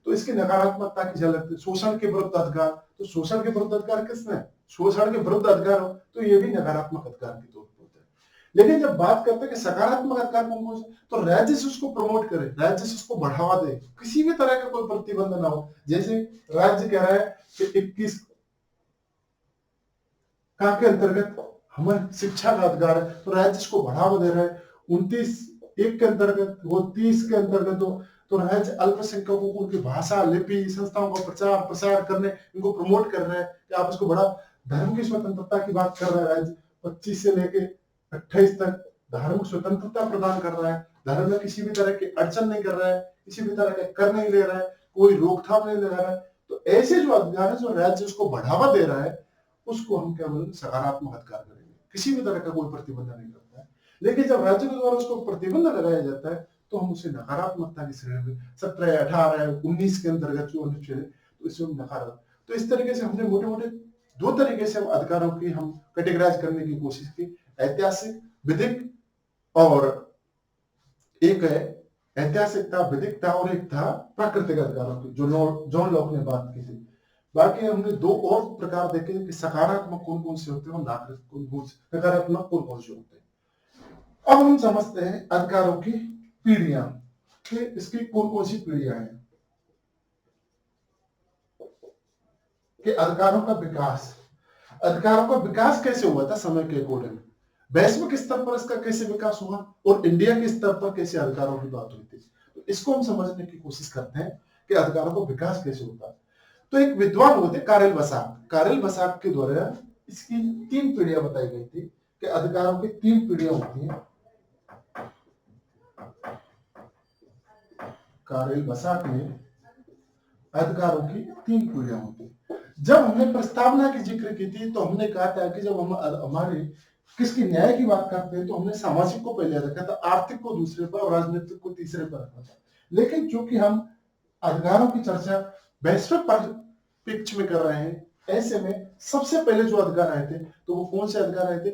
तो इसकी नकारात्मकता की झलक। शोषण के विरुद्ध अधिकार, तो शोषण के विरुद्ध अधिकार किसने, शोषण के विरुद्ध अधिकार हो तो ये भी नकारात्मक अधिकार के तौर पर होता है। लेकिन जब बात करते हैं कि सकारात्मक अधिकार कौन कौन से, तो राज्य से उसको प्रमोट करे, राज्य से उसको बढ़ावा दे, किसी भी तरह का कोई प्रतिबंध ना हो। जैसे राज्य कह रहा है कि 21 का के अंतर्गत हमें शिक्षा का अधिकार है, तो राज्य इसको बढ़ावा दे रहा है। 29(1) के अंतर्गत, वो 30 के अंतर्गत तो राज्य अल्पसंख्यकों को उनकी भाषा, लिपि, संस्थाओं का प्रचार प्रसार करने, इनको प्रमोट कर रहे हैं कि आप इसको बड़ा। धर्म की स्वतंत्रता की बात कर रहा है राज्य, 25 से लेके 28 तक धार्मिक स्वतंत्रता प्रदान कर रहा है, धर्म में किसी भी तरह की अड़चन नहीं कर रहा है, किसी भी तरह का कर नहीं ले रहा है, कोई रोकथाम नहीं लगा रहा है। तो ऐसे जो अधिकार है, जो राज्य उसको बढ़ावा दे रहा है, उसको हम क्या बोलेंगे, सकारात्मक अधिकार करेंगे, किसी भी तरह का कोई प्रतिबंध नहीं करता है। लेकिन जब राज्य के द्वारा उसको प्रतिबंध लगाया जाता है तो हम उसे नकारात्मकता की श्रेणी में 17, 18, 19 के अंतर्गत जो तो इसे हम नकारात्मक। तो इस तरीके से हमने मोटे मोटे दो तरीके से हम अधिकारों की हम कैटेगराइज करने की कोशिश की, ऐतिहासिक, विधिक, और एक है ऐतिहासिक था, विधिक था, और एक था प्राकृतिक अधिकारों की, जो जॉन लॉक ने बात की थी। बाकी हमने दो और प्रकार देखे कि सकारात्मक कौन कौन से होते हैं और नकारात्मक कौन कौन से होते हैं। अब हम समझते हैं अधिकारों की पीढ़ियां कि इसकी कौन कौन सी पीढ़ियां हैं। कि अधिकारों का विकास कैसे हुआ था समय के अकॉर्डिंग, वैश्विक स्तर पर इसका कैसे विकास हुआ और इंडिया के स्तर पर कैसे अधिकारों की बात हुई थी। तो इसको हम समझने की कोशिश करते हैं कि अधिकारों का विकास कैसे होता। तो एक विद्वान हुए थे कारेल बसाक के द्वारा इसकी 3 पीढ़ियां बताई गई थी कि अधिकारों की 3 पीढ़ियां होती हैं। कारेल बसाक ने अधिकारों की 3 पीढ़ियां होती हैं। जब हमने प्रस्तावना की जिक्र की थी तो हमने कहा था कि जब हम हमारे किसकी न्याय की बात करते हैं तो हमने सामाजिक को पहले रखा था, आर्थिक को दूसरे पर और राजनीतिक को तीसरे पर रखा था। लेकिन चूंकि हम अधिकारों की चर्चा वैश्विक परिप्रेक्ष्य में कर रहे हैं, ऐसे में सबसे पहले जो अधिकार आए थे तो वो कौन से अधिकार आए थे,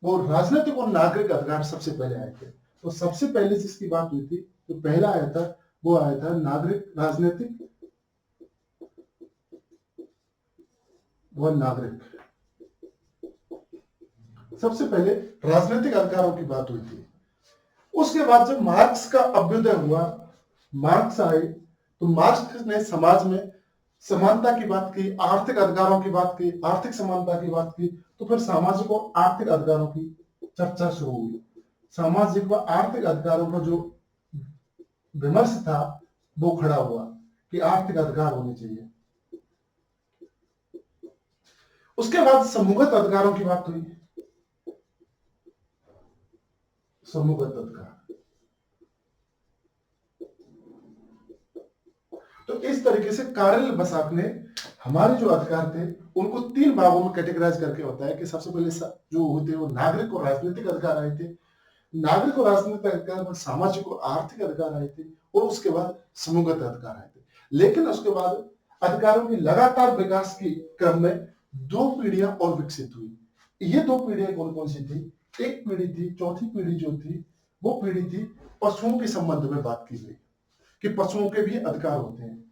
वो राजनीतिक और नागरिक अधिकार सबसे पहले आए थे। तो सबसे पहले जिसकी बात हुई थी तो पहला आया था वो आया था नागरिक सबसे पहले राजनीतिक अधिकारों की बात हुई थी। उसके बाद जब मार्क्स का अभ्युदय हुआ, मार्क्स आए तो मार्क्स ने समाज में समानता की बात की, आर्थिक अधिकारों की बात की, आर्थिक समानता की बात की। तो फिर सामाजिक और आर्थिक अधिकारों की चर्चा शुरू हुई। सामाजिक व आर्थिक अधिकारों का जो विमर्श था वो खड़ा हुआ कि आर्थिक अधिकार होने चाहिए। उसके बाद समूहगत अधिकारों की बात हुई। समूहगत अधिकार, तो इस तरीके से कारेल बसाक ने हमारे जो अधिकार थे उनको 3 भागों में कैटेगराइज करके बताया कि सबसे पहले जो होते हैं वो नागरिक और राजनीतिक अधिकार आए थे, नागरिक और राजनीतिक अधिकार पर सामाजिक और आर्थिक अधिकार आए थे और उसके बाद समूहगत अधिकार आए थे। लेकिन उसके बाद अधिकारों की लगातार विकास के क्रम में 2 पीढ़ियां और विकसित हुई। ये 2 पीढ़ियां कौन कौन सी थी? एक पीढ़ी थी, चौथी पीढ़ी जो थी वो पीढ़ी थी पशुओं के संबंध में बात की गई कि पशुओं के भी अधिकार होते हैं,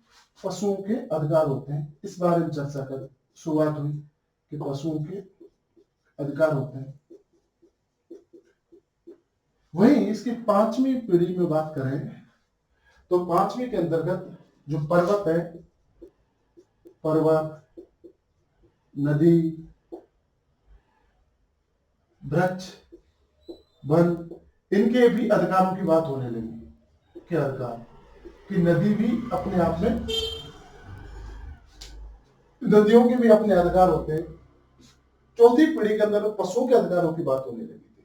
पशुओं के अधिकार होते हैं। इस बारे में चर्चा कर शुरुआत हुई कि पशुओं के अधिकार होते हैं। वहीं इसकी 5वीं पीढ़ी में बात करें तो 5वीं के अंतर्गत जो पर्वत, नदी, वृक्ष, वन, इनके भी अधिकारों की बात होने लगी। क्या अधिकार कि नदी भी अपने आप में, नदियों के भी अपने अधिकार होते हैं। चौथी पीढ़ी के अंदर पशुओं के अधिकारों की बात होने लगी थी।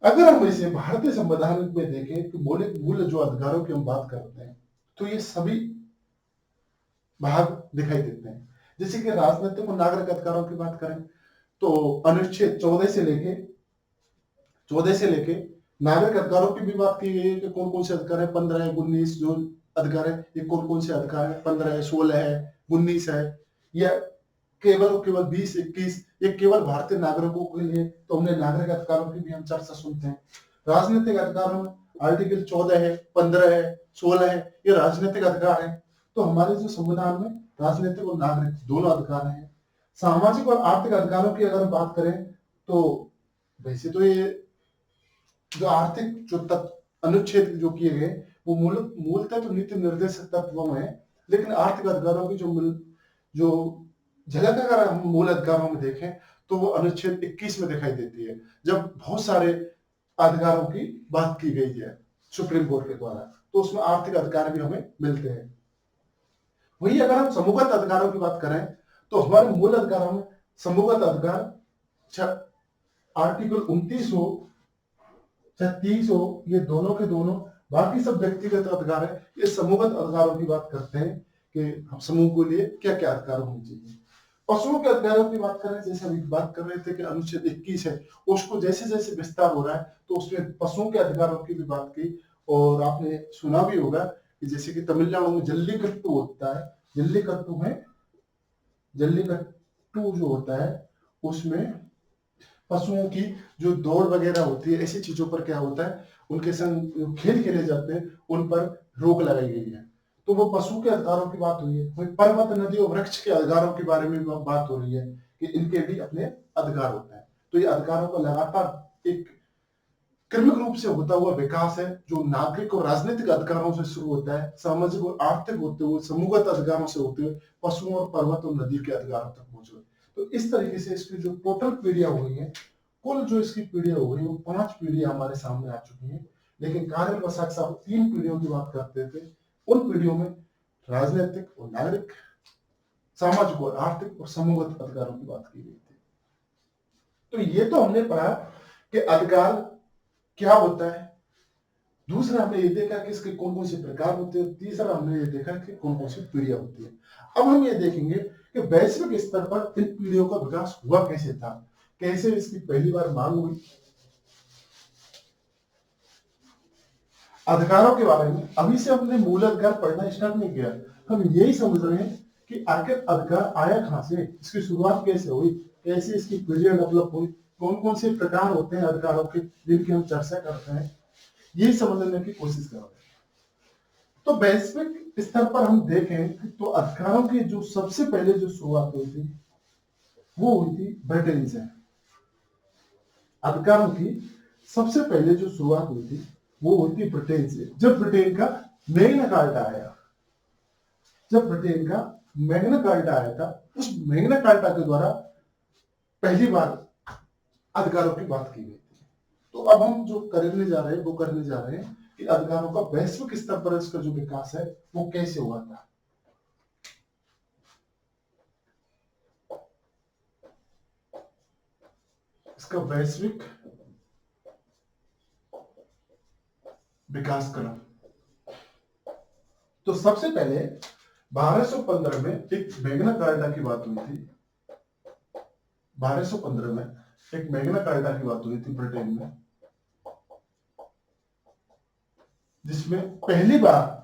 अगर हम इसे भारतीय संविधान में देखें तो मौलिक मूल जो अधिकारों की हम बात करते हैं तो ये सभी भाग दिखाई देते हैं। जैसे कि राजनीतिक और नागरिक अधिकारों की बात करें तो अनुच्छेद 14 से लेके नागरिक अधिकारों की भी बात की गई है कि कौन कौन से अधिकार है। 15 है, 19 जो अधिकार है ये कौन कौन से अधिकार है, 15 है, 16 है, 19 है, या केवल 20, 21, ये केवल भारतीय नागरिकों के लिए। तो हमने नागरिक अधिकारों की भी हम चर्चा सुनते हैं। राजनीतिक अधिकारों में आर्टिकल 14 है, 15 है, 16 है, ये राजनीतिक अधिकार है। तो हमारे जो संविधान में राजनीतिक और नागरिक दोनों अधिकार हैं। सामाजिक और आर्थिक अधिकारों की अगर बात करें तो वैसे तो ये जो आर्थिक जो अनुच्छेद जो किए गए वो मूलतः तो नीति निर्देशक तत्वों में है, लेकिन आर्थिक अधिकारों की जो झलक अगर हम मूल अधिकारों में देखें तो वो अनुच्छेद 21 में दिखाई देती है, जब बहुत सारे अधिकारों की बात की गई है सुप्रीम कोर्ट के द्वारा, तो उसमें आर्थिक अधिकार भी हमें मिलते हैं। वही अगर हम समूहगत अधिकारों की बात करें तो हमारे मूल अधिकारों में समूहगत अधिकार आर्टिकल 29 हो, 30 हो, ये दोनों के दोनों, बाकी सब व्यक्तिगत अधिकार है। ये समूहगत अधिकारों की बात करते हैं कि हम समूह के लिए क्या क्या अधिकार होने चाहिए। पशुओं के अधिकारों की बात करें, जैसे अभी बात कर रहे थे कि अनुच्छेद 21 है, उसको जैसे जैसे विस्तार हो रहा है तो उसमें पशुओं के अधिकारों की भी बात की। और आपने सुना भी होगा कि जैसे कि तमिलनाडु में जल्लीकट्टू होता है, जल्लीकट्टू जो होता है उसमें पशुओं की जो दौड़ वगैरह होती है, ऐसी चीजों पर क्या होता है, उनके संग खेल खेले जाते हैं, उन पर रोक लगाई गई है। तो वो पशु के अधिकारों की बात हुई है। वही पर्वत, नदी और वृक्ष के अधिकारों के बारे में बात हो रही है कि इनके भी अपने अधिकार होते हैं। तो ये अधिकारों का लगातार एक क्रमिक रूप से होता हुआ विकास है, जो नागरिक और राजनीतिक अधिकारों से शुरू होता है, सामाजिक और आर्थिक होते हुए, समूहगत अधिकारों से होते हुए पशुओं और पर्वत और नदी के अधिकारों तक पहुंचे। तो इस तरीके से इसकी जो टोटल पीढ़ियां हुई हैं, कुल जो इसकी पीढ़ियां हो गई वो 5 पीढ़ियां हमारे सामने आ चुकी हैं। लेकिन कारणवश हम 3 पीढ़ियों की बात करते थे। उन पीढ़ियों में राजनीतिक और नागरिक, सामाजिक और आर्थिक और समूहगत अधिकारों की बात की गई थी। तो ये तो हमने पढ़ा कि अधिकार क्या होता है। दूसरा हमने ये देखा कि इसके कौन कौन से प्रकार होते हैं। तीसरा हमने ये देखा कि कौन कौन सी पीढ़ियां होती है। अब हम ये देखेंगे कि वैश्विक स्तर पर इन पीढ़ियों का विकास हुआ कैसे था, कैसे इसकी पहली बार मांग हुई। अधिकारों के बारे में अभी से हमने मूल अधिकार पढ़ना स्टार्ट नहीं किया। हम यही समझ रहे हैं कि आखिर अधिकार आया कहां से, इसकी शुरुआत कैसे हुई, कैसे इसकी पीढ़ियां डेवलप हुई, कौन कौन से प्रकार होते हैं अधिकारों के जिनकी हम चर्चा करते हैं, यही समझने की कोशिश कर रहे हैं। तो वैश्विक स्तर पर हम देखें तो अधिकारों की जो सबसे पहले जो शुरुआत हुई थी वो हुई थी ब्रिटेन से। अधिकारों की सबसे पहले जो शुरुआत हुई थी वो हुई थी ब्रिटेन से। जब ब्रिटेन का मैग्ना कार्टा आया, जब ब्रिटेन का मैग्ना कार्टा आया था, उस मैग्ना कार्टा के द्वारा पहली बार अधिकारों की बात की गई थी। तो अब हम जो करने जा रहे हैं वो करने जा रहे हैं कि अधिकारों का वैश्विक स्तर पर इसका जो विकास है वो कैसे हुआ था। इसका वैश्विक विकास क्रम। तो सबसे पहले 1215 में एक मैग्ना कार्टा की बात हुई थी। 1215 में एक मैग्ना कार्टा की बात हुई थी ब्रिटेन में, जिसमें पहली बार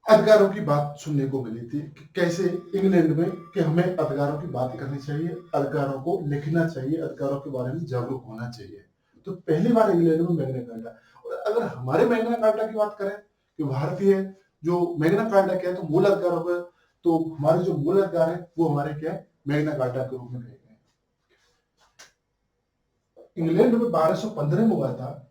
अधिकारों की बात सुनने को मिली थी कि कैसे इंग्लैंड में कि हमें अधिकारों की बात करनी चाहिए, अधिकारों को लिखना चाहिए, अधिकारों के बारे में जागरूक होना चाहिए। तो पहली बार इंग्लैंड में मैग्ना कार्टा। और अगर हमारे मैग्ना कार्टा की बात करें कि भारतीय जो मैग्ना कार्टा क्या है, तो मूल अधिकारों का, तो हमारे जो मूल अधिकार है वो हमारे क्या है, मैग्ना कार्टा के रूप में कहे गए। इंग्लैंड में 1215 में हुआ था।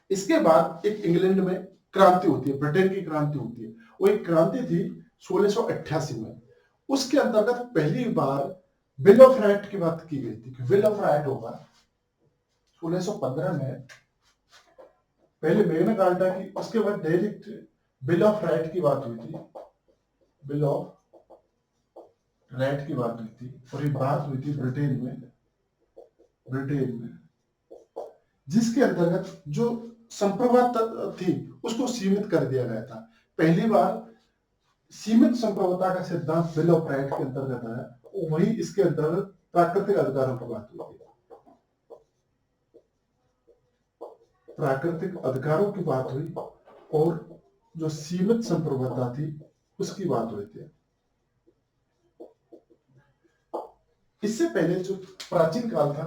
इसके बाद एक इंग्लैंड में क्रांति होती है, ब्रिटेन की क्रांति होती है। वो एक क्रांति थी 1688 में। उसके अंतर्गत पहली बार बिल ऑफ राइट की बात की गई थी कि बिल ऑफ राइट होगा। 1615 में पहले मैग्ना कार्टा की, उसके बाद डायरेक्ट बिल ऑफ राइट की बात हुई थी। बिल ऑफ राइट की बात हुई थी और ये बात हुई थी ब्रिटेन में, जिसके अंतर्गत जो संप्रभुता थी उसको सीमित कर दिया गया था। पहली बार सीमित संप्रभुता का सिद्धांत बिल ऑफ राइट के अंतर्गत आया। वही इसके अंतर्गत प्राकृतिक अधिकारों की बात हुई थी। प्राकृतिक अधिकारों की बात हुई और जो सीमित संप्रभुता थी उसकी बात हुई थी। इससे पहले जो प्राचीन काल था,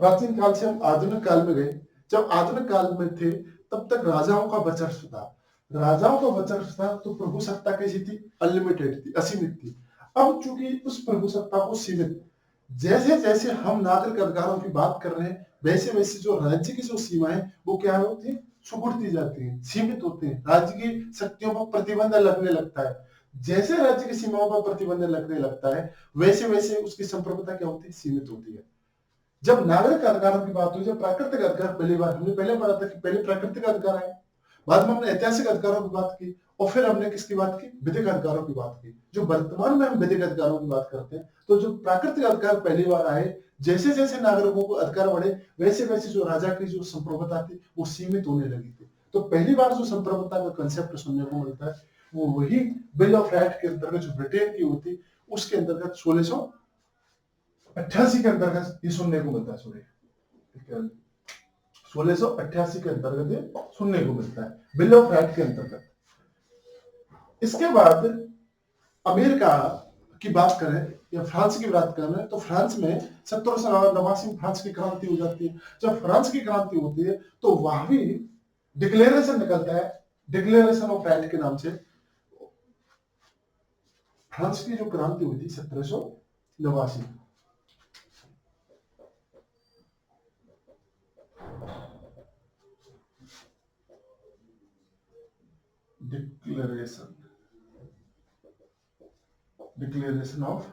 प्राचीन काल से हम आधुनिक काल में गए। जब आधुनिक काल में थे तब तक राजाओं का वर्चस्व था। राजाओं का वर्चस्व था तो प्रभु सत्ता कैसी थी, अनलिमिटेड थी, असीमित थी। अब चूंकि उस प्रभु सत्ता को सीमित, जैसे जैसे हम नागरिक अधिकारों की बात कर रहे हैं वैसे वैसे जो राज्य की जो सीमाएं वो क्या होती है, सिकुड़ती जाती है, सीमित होते हैं। राज्य की शक्तियों पर प्रतिबंध लगने लगता है। जैसे राज्य की सीमाओं पर प्रतिबंध लगने लगता है वैसे वैसे उसकी संप्रभुता क्या होती है, सीमित होती है। जब नागरिक अधिकारों की बात हुई, जब प्राकृतिक अधिकार पहली बार, हमने पहले पढ़ा था कि पहले प्राकृतिक अधिकार आए, बाद में हमने ऐतिहासिक अधिकारों की बात की और फिर हमने किसकी बात की, विधिक अधिकारों की बात की। जो वर्तमान में हम विधिक अधिकारों की बात करते हैं, तो जो प्राकृतिक अधिकार पहली बार आए, जैसे जैसे नागरिकों को अधिकार बढ़े वैसे वैसे जो राजा की जो संप्रभुता थी वो सीमित होने लगी थी। तो पहली बार जो संप्रभुता का कंसेप्ट सुनने को मिलता है वो वही बिल ऑफ राइट के अंतर्गत जो ब्रिटेन की होती उसके अंतर्गत 1688 के अंतर्गत ये सुनने को मिलता है। 1688 के अंतर्गत ये सुनने को मिलता है, बिल ऑफ राइट के अंतर्गत। इसके बाद अमेरिका की बात करें या फ्रांस की बात करें तो फ्रांस में 1789 में फ्रांस की क्रांति हो जाती है। जब फ्रांस की क्रांति होती है तो वहां भी डिक्लेरेशन निकलता है, डिक्लेरेशन ऑफ राइट के नाम से। फ्रांस की जो क्रांति हुई थी 1789, declaration declaration of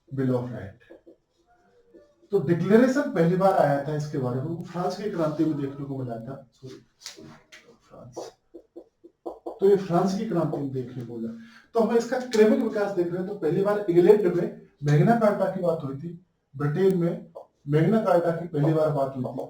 bill of right. तो डिक्लेरेशन पहली बार आया था इसके बारे में, फ्रांस की क्रांति में देखने को मिला था। फ्रांस, तो ये फ्रांस की क्रांति में देखने को मिला। तो हमें इसका क्रमिक विकास देख रहे हैं। तो पहली बार इंग्लैंड में मैग्ना कार्टा की बात हुई थी, ब्रिटेन में मैग्ना कार्टा की पहली बार बात हुई थी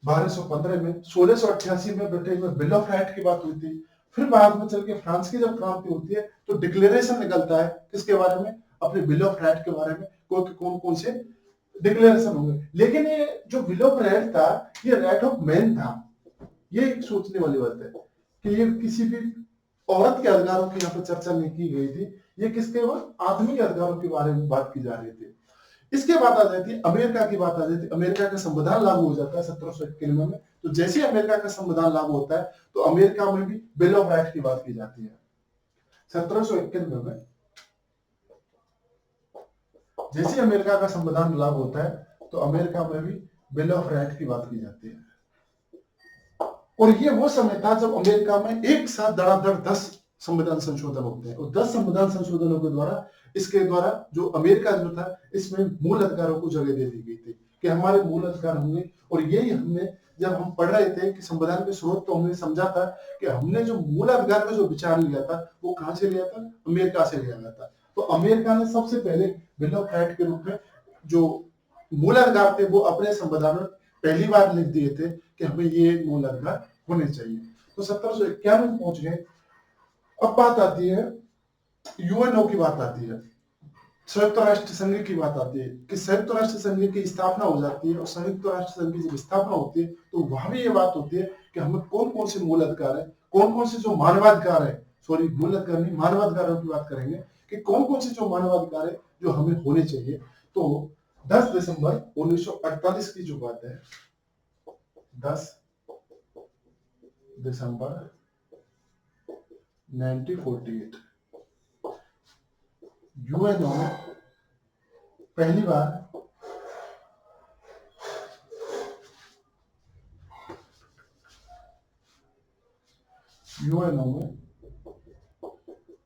1215 में, 1688 में ब्रिटेन में बिल ऑफ राइट की बात हुई थी। फिर बाद में चल के फ्रांस की जब क्रांति होती है तो डिक्लेरेशन निकलता है किसके बारे में, अपने बिल ऑफ राइट के बारे में, कौन कौन से डिक्लेरेशन होंगे। लेकिन ये जो बिल ऑफ राइट था ये राइट ऑफ मैन था। ये एक सोचने वाली बात है कि ये किसी भी औरत के अधिकारों की यहाँ पर चर्चा नहीं की गई थी, ये किसके आदमी के अधिकारों के बारे में बात की जा रही थी। इसके बाद आ जाती है अमेरिका की बात आ जाती है। अमेरिका का संविधान लागू हो जाता है 1791 में। तो जैसे अमेरिका का संविधान लागू होता है तो अमेरिका में भी बिल ऑफ राइट की बात की जाती है 1791 में। जैसे अमेरिका का संविधान लागू होता है तो अमेरिका में भी बिल ऑफ राइट की बात की जाती है। और ये वो समय था जब अमेरिका में एक साथ धड़ाधड़ 10 संविधान संशोधन होते हैं, और 10 संविधान संशोधनों के द्वारा इसके द्वारा जो अमेरिका जो था इसमें मूल अधिकारों को जगह दे दी गई थी कि हमारे मूल अधिकार होंगे। और यही हमने जब हम पढ़ रहे थे कि संविधान के स्रोत, तो हमने समझा था कि हमने जो मूल अधिकार का जो विचार लिया था वो कहां से लिया था, अमेरिका से लिया गया था। तो अमेरिका ने सबसे पहले बिल ऑफ राइट के रूप में जो मूल अधिकार थे वो अपने संविधान में पहली बार लिख दिए थे कि हमें ये मूल अधिकार होने चाहिए। तो 1791 में पहुंच गए। अब बात आती है यूएनओ की बात आती है, संयुक्त राष्ट्र संघ की बात आती है कि संयुक्त राष्ट्र संघ की स्थापना हो जाती है। और संयुक्त राष्ट्र संघ की जब स्थापना होती है तो वहां भी ये बात होती है कि हमें कौन कौन से मूल अधिकार है, कौन कौन से जो मानवाधिकार है, सॉरी मूल अधिकार नहीं मानवाधिकारों की बात करेंगे कि कौन कौन से जो मानवाधिकार है जो हमें होने चाहिए। तो 10 दिसंबर 1948 की जो बात है, 10 दिसंबर 1948 यूएनओ में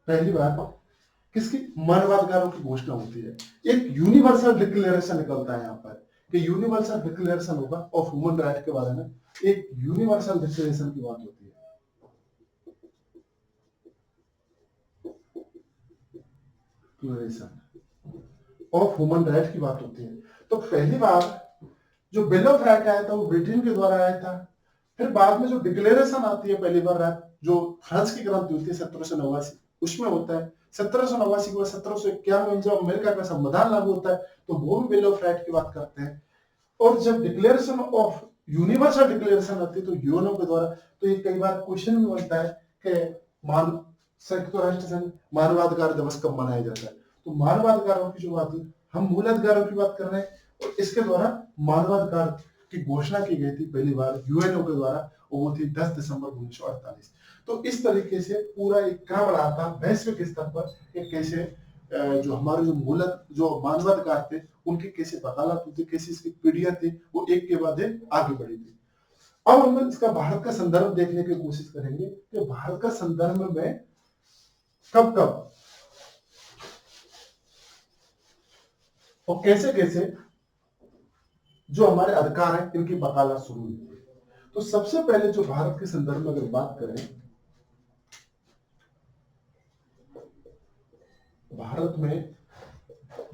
पहली बार किसकी मानवाधिकारों की घोषणा होती है। एक यूनिवर्सल डिक्लेरेशन निकलता है यहाँ पर कि यूनिवर्सल डिक्लेरेशन होगा ऑफ ह्यूमन राइट के बारे में। एक यूनिवर्सल डिक्लेरेशन की बात होती है, डिक्लेरेशन ऑफ ह्यूमन राइट की बात होती है। तो पहली बार जो बिल ऑफ राइट आया था वो ब्रिटेन के द्वारा आया था। फिर बाद में जो डिक्लेरेशन आती है पहली बार जो फ्रांस की क्रांति होती है 1789 उसमें होता है। 1789 के बाद 1791 में जब अमेरिका का संविधान लागू होता है तो वो भी बिल ऑफ राइट की बात करते हैं। और जब डिक्लेरेशन ऑफ यूनिवर्सल डिक्लेरेशन आती है तो यूएनओ के द्वारा, तो ये कई बार क्वेश्चन भी बनता है कि संयुक्त राष्ट्र संघ मानवाधिकार दिवस कब मनाया जाता है। तो मानवाधिकारों की जो बात है, हम मूल अधिकारों की बात कर रहे हैं और इसके द्वारा मानवाधिकार की घोषणा की गई थी पहली बार यूएनओ के द्वारा, और वो थी 10 दिसंबर 1948। तो इस तरीके से पूरा एक क्रम रहा था वैश्विक स्तर पर कि कैसे जो हमारे जो मानवाधिकार थे उनकी कैसे वकालत होती, कैसे इसकी पीढ़ियां थी वो एक के बाद एक आगे बढ़ी थी। अब हम इसका भारत का संदर्भ देखने की कोशिश करेंगे कि भारत का संदर्भ में कब कब और कैसे कैसे जो हमारे अधिकार हैं इनकी वकालत शुरू हुई है। तो सबसे पहले जो भारत के संदर्भ में अगर बात करें, भारत में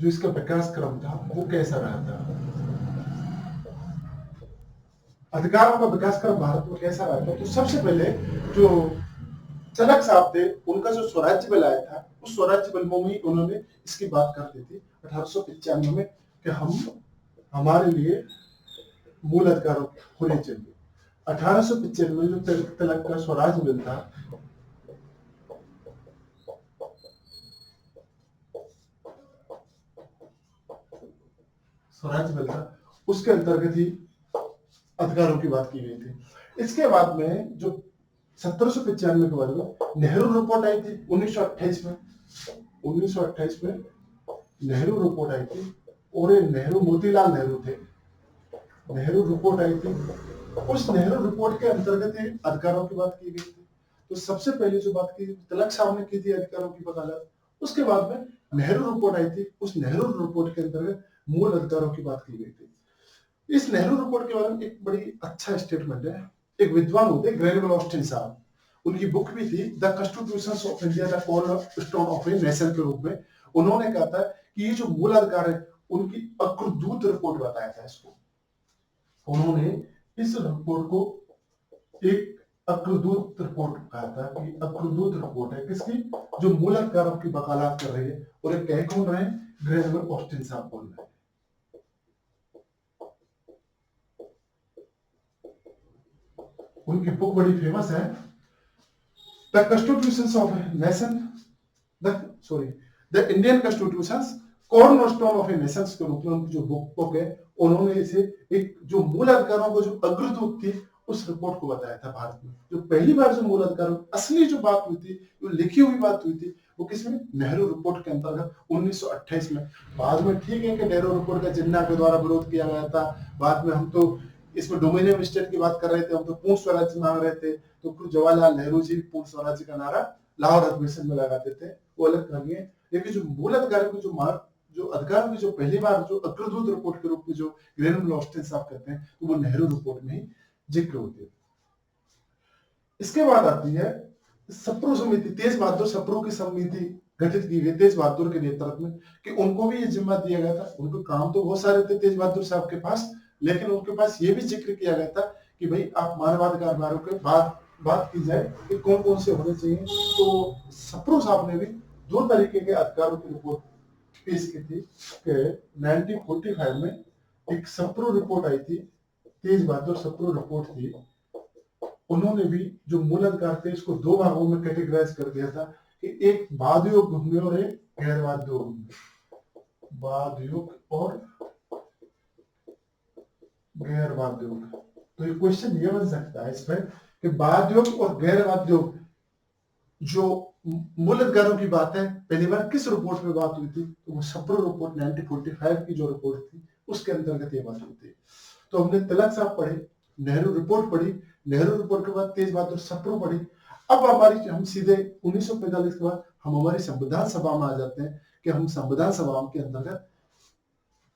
जो इसका विकास क्रम था वो कैसा रहा था, अधिकारों का विकास क्रम भारत में कैसा रहा था। तो सबसे पहले जो चलक साहब थे उनका जो स्वराज्य बिल आया था उस स्वराज्य बिल में उन्होंने इसकी बात कर दी थी 1895 में कि हमारे लिए मूल अधिकार होने चाहिए। 1895 में जो तिलक का स्वराज मिलता, स्वराज्य मिलता, उसके अंतर्गत ही अधिकारों की बात की गई थी। इसके बाद में जो 1795 के बाद में नेहरू रिपोर्ट आई थी 1928 में। 1928 में नेहरू रिपोर्ट आई थी, और ये नेहरू मोतीलाल नेहरू थे। नेहरू रिपोर्ट आई थी, उस नेहरू रिपोर्ट के अंतर्गत ही अधिकारों की बात की गई थी। तो सबसे पहले जो बात की तिलक साहब ने की थी अधिकारों की वकालत, उसके बाद में नेहरू रिपोर्ट आई थी, उस नेहरू रिपोर्ट के अंतर्गत मूल अधिकारों की बात की गई थी। इस नेहरू रिपोर्ट के बारे में एक बड़ी अच्छा स्टेटमेंट है। एक विद्वान होते ग्रेनवेल ऑस्टिन साहब, उनकी बुक भी थी the constitutions of India the cornerstone of a nation के रूप में। उन्होंने कहा था कि ये जो मूल अधिकार है उनकी अग्रदूत रिपोर्ट बताया था इसको। उन्होंने इस रिपोर्ट को एक अग्रदूत रिपोर्ट कहा था कि अग्रदूत रिपोर्ट है किसकी, जो मूल अधिकारों की वकालत कर रही है। और एक कह कौन रहे, ग्रेनवेल ऑस्टिन साहब बोल रहे हैं। उनकी बुक बड़ी फेमस है, the constitutions of nation, the Indian constitutions cornerstone of a nation के रूप में उनकी जो बुक है, उन्होंने इसे एक जो मूल अधिकारों को जो अग्रदूत थी उस रिपोर्ट को बताया था। भारत में जो पहली बार जो मूल अधिकारों असली जो बात हुई थी, जो लिखी हुई बात हुई थी, वो किसमें, नेहरू रिपोर्ट के अंतर्गत 1928 में। बाद में ठीक है कि नेहरू रिपोर्ट का जिन्ना के द्वारा विरोध किया गया था। बाद में हम तो इसमें डोमिनियन स्टेट की बात कर रहे थे, हम तो पूर्ण स्वराज्य मांग रहे थे, तो फिर जवाहरलाल नेहरू जी पूर्ण स्वराज्य का नारा लाहौर अधिवेशन में लगाते थे, वो अलग कहानी है। लेकिन जो मूल अधिकारों की जो अधिकारों की जो पहली बार जो अग्रदूत रिपोर्ट के रूप में जो ग्रेनवेल ऑस्टिन साहब कहते हैं, तो वो नेहरू रिपोर्ट में ही जिक्र होती है। इसके बाद आती है सप्रू समिति, तेज बहादुर सप्रू की समिति गठित की गई तेज बहादुर के नेतृत्व में, कि उनको भी ये जिम्मा दिया गया था। उनको काम तो बहुत सारे थे तेज बहादुर साहब के पास, लेकिन उनके पास ये भी जिक्र किया गया था कि भाई आप मानवाधिकार बारों के बात की जाए कि कौन कौन से होने चाहिए। तो सप्रू साहब ने भी 2 तरीके के अधिकारों की रिपोर्ट पेश की थी कि 1945 में एक सप्रू रिपोर्ट आई थी, तेज बहादुर सप्रू रिपोर्ट थी। उन्होंने भी जो मूल अधिकार थे इसको 2 भागों में कैटेगराइज कर दिया था कि एक वादयोग भूमि और एक गैर वादयोग भूमि। वादयोग और गैर वादयोग, तो ये क्वेश्चन ये बन सकता है इस पर कि वादयोग और गैर वादयोग जो मूल अधिकारों की बात है पहली बार किस रिपोर्ट में बात हुई थी, तो वो सप्रू रिपोर्ट 1945 की जो रिपोर्ट थी उसके अंतर्गत ये बात हुई थी। तो हमने तिलक साहब पढ़े, नेहरू रिपोर्ट पढ़ी, नेहरू रिपोर्ट के बाद तेज बहादुर सप्रू पढ़ी। अब हम सीधे 1945 के बाद हम हमारी संविधान सभा में आ जाते हैं कि हम संविधान सभा के अंतर्गत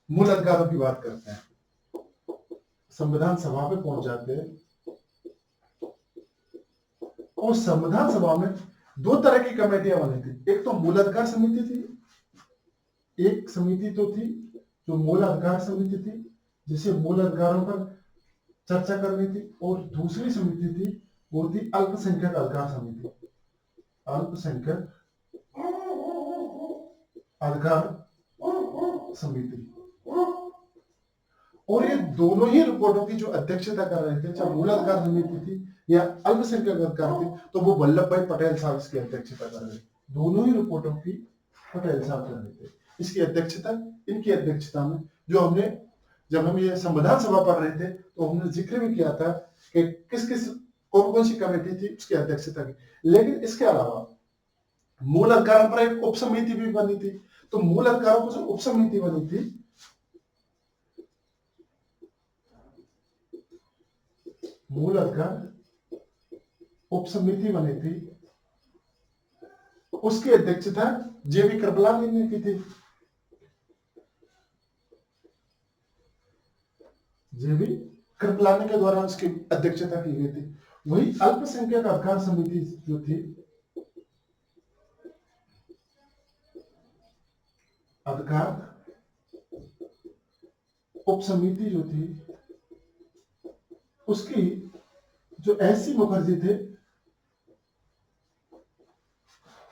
मूल अधिकारों की बात करते हैं। संविधान सभा पे पहुंच जाते हैं और संविधान सभा में 2 तरह की कमेटियां बनी थी। एक तो मूल अधिकार समिति थी, एक समिति तो थी जो मूल अधिकार समिति थी जिसे मूल अधिकारों पर चर्चा करनी थी, और दूसरी समिति थी वो थी अल्पसंख्यक अधिकार समिति, अल्पसंख्यक अधिकार समिति। और ये दोनों ही रिपोर्टों की जो अध्यक्षता कर रहे थे, चाहे मूल अधिकार समिति थी या अल्पसंख्यक अधिकार थी, तो वो वल्लभ भाई पटेल साहब इसकी अध्यक्षता कर रहे थे। दोनों ही रिपोर्टों की पटेल साहब कर रहे थे इसकी अध्यक्षता। इनकी अध्यक्षता में जो हमने जब हम ये संविधान सभा पढ़ रहे थे तो हमने जिक्र भी किया था कि किस किस कौन कौन सी कमेटी थी उसकी अध्यक्षता की। लेकिन इसके अलावा मूल अधिकारों पर एक उप समिति भी बनी थी। तो मूल अधिकारों पर जो उप समिति बनी थी, मूल अधिकार उप समिति बनी थी, उसकी अध्यक्षता जेबी कृपलानी ने की थी। जेबी कृपलानी के द्वारा उसकी अध्यक्षता की गई थी। वही अल्पसंख्यक अधिकार समिति जो थी, अधिकार उप समिति जो थी, उसकी जो एस.सी. मुखर्जी थे,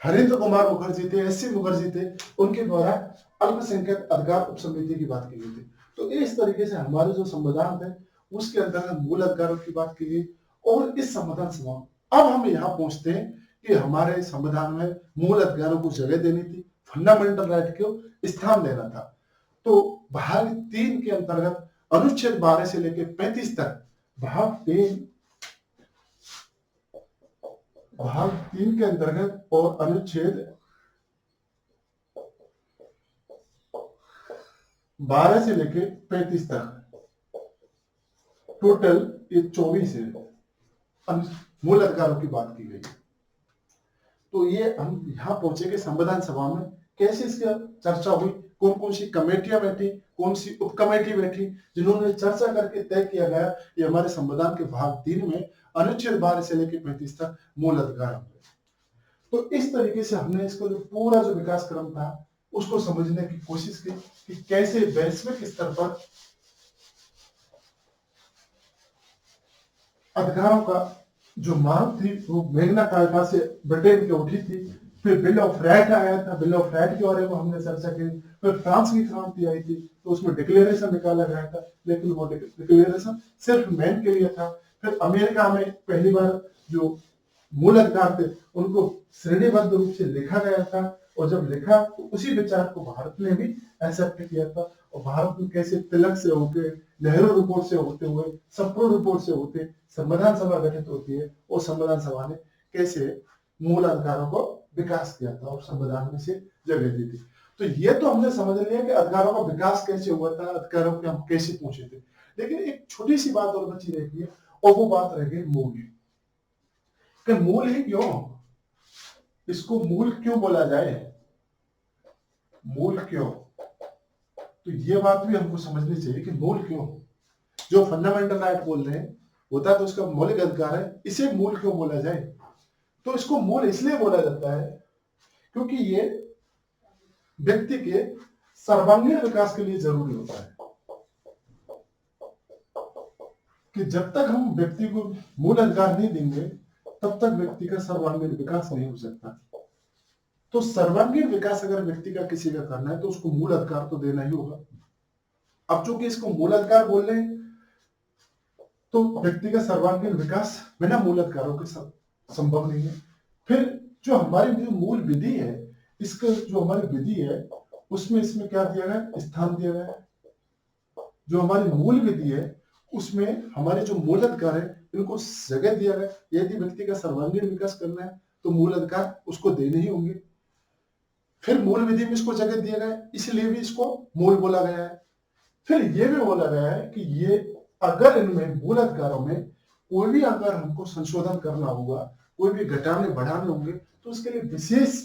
हरेंद्र कुमार मुखर्जी थे, एस.सी. मुखर्जी थे, उनके द्वारा अल्पसंख्यक अधिकार उप समिति की बात की गई थी। तो इस तरीके से हमारे जो संविधान है उसके अंतर्गत मूल अधिकारों की बात की गई। और इस संविधान सभा अब हम यहाँ पहुंचते हैं कि हमारे संविधान में मूल अधिकारों को जगह देनी थी, फंडामेंटल राइट को स्थान देना था। तो भाग 3 के अंतर्गत अनुच्छेद 12 से लेकर 35 तक भाग 3 के अंतर्गत और अनुच्छेद 12 से लेकर 35 तक टोटल ये 24 है मूल अधिकारों की बात की गई। तो ये हम यहाँ पहुंचे कि संविधान सभा में कैसे इसका चर्चा हुई, कौन कौन सी कमेटियां बैठी, कौन सी उप कमेटी बैठी, जिन्होंने चर्चा करके तय किया गया ये हमारे संविधान के भाग 3 में अनुच्छेद 12 से लेकर 35 तक मूल अधिकार होंगे। तो इस तरीके से हमने इसको जो पूरा जो विकास क्रम था उसको समझने की कोशिश की कि कैसे वैश्विक स्तर पर अधिकारों का जो मांग थी वो मैग्ना कार्टा से ब्रिटेन की उठी थी, फिर बिल ऑफ राइट आया था, बिल ऑफ राइट के बारे में हमने चर्चा की, फिर फ्रांस की क्रांति आई थी तो उसमें डिक्लेरेशन निकाला गया था, लेकिन वो डिक्लेरेशन सिर्फ मैन के लिए था। फिर अमेरिका में पहली बार जो मूल अधिकार थे उनको श्रेणीबद्ध रूप से लिखा गया था, और जब लिखा तो उसी विचार को भारत ने भी एक्सेप्ट किया था। और भारत में कैसे तिलक से होके, नेहरू रिपोर्ट से होते हुए, सप्रू रिपोर्ट से होते संविधान सभा गठित होती है, और संविधान सभा ने कैसे मूल अधिकारों को विकास किया था और संविधान में से जगह दी थी। तो ये तो हमने समझ लिया कि अधिकारों का विकास कैसे हुआ था, अधिकारों के हम कैसे पूछे थे। लेकिन एक छोटी सी बात और बची रहती है, और वो बात रह गई मूल कि मूल ही क्यों, इसको मूल क्यों बोला जाए, मूल क्यों। तो ये बात भी हमको समझनी चाहिए कि मूल क्यों। जो फंडामेंटल राइट बोल रहे हैं होता तो उसका मौलिक अधिकार है, इसे मूल क्यों बोला जाए। तो इसको मूल इसलिए बोला जाता है क्योंकि ये व्यक्ति के सर्वांगीण विकास के लिए जरूरी होता है, कि जब तक हम व्यक्ति को मूल अधिकार नहीं देंगे तब तक व्यक्ति का सर्वांगीण विकास नहीं हो सकता। तो सर्वांगीण विकास अगर व्यक्ति का किसी का करना है तो उसको मूल अधिकार तो देना ही होगा। अब चूंकि इसको मूल अधिकार बोल रहे हैं तो व्यक्ति का सर्वांगीण विकास बिना मूल अधिकारों के संभव नहीं है। फिर जो हमारी जो मूल विधि है, इसका जो हमारी विधि है उसमें इसमें क्या दिया गया, स्थान दिया गया है। जो हमारी मूल विधि है उसमें हमारे जो मूल अधिकार है इनको जगह दिया गया। यदि व्यक्ति का सर्वांगीण विकास करना है तो मूल अधिकार उसको देने ही होंगे। फिर मूल विधि में इसको जगह दिया गया, इसलिए भी इसको मूल बोला गया है। फिर यह भी बोला गया है कि ये अगर इनमें मूल अधिकारों में कोई भी अगर हमको संशोधन करना होगा, कोई भी घटाने बढ़ाने होंगे, तो उसके लिए विशेष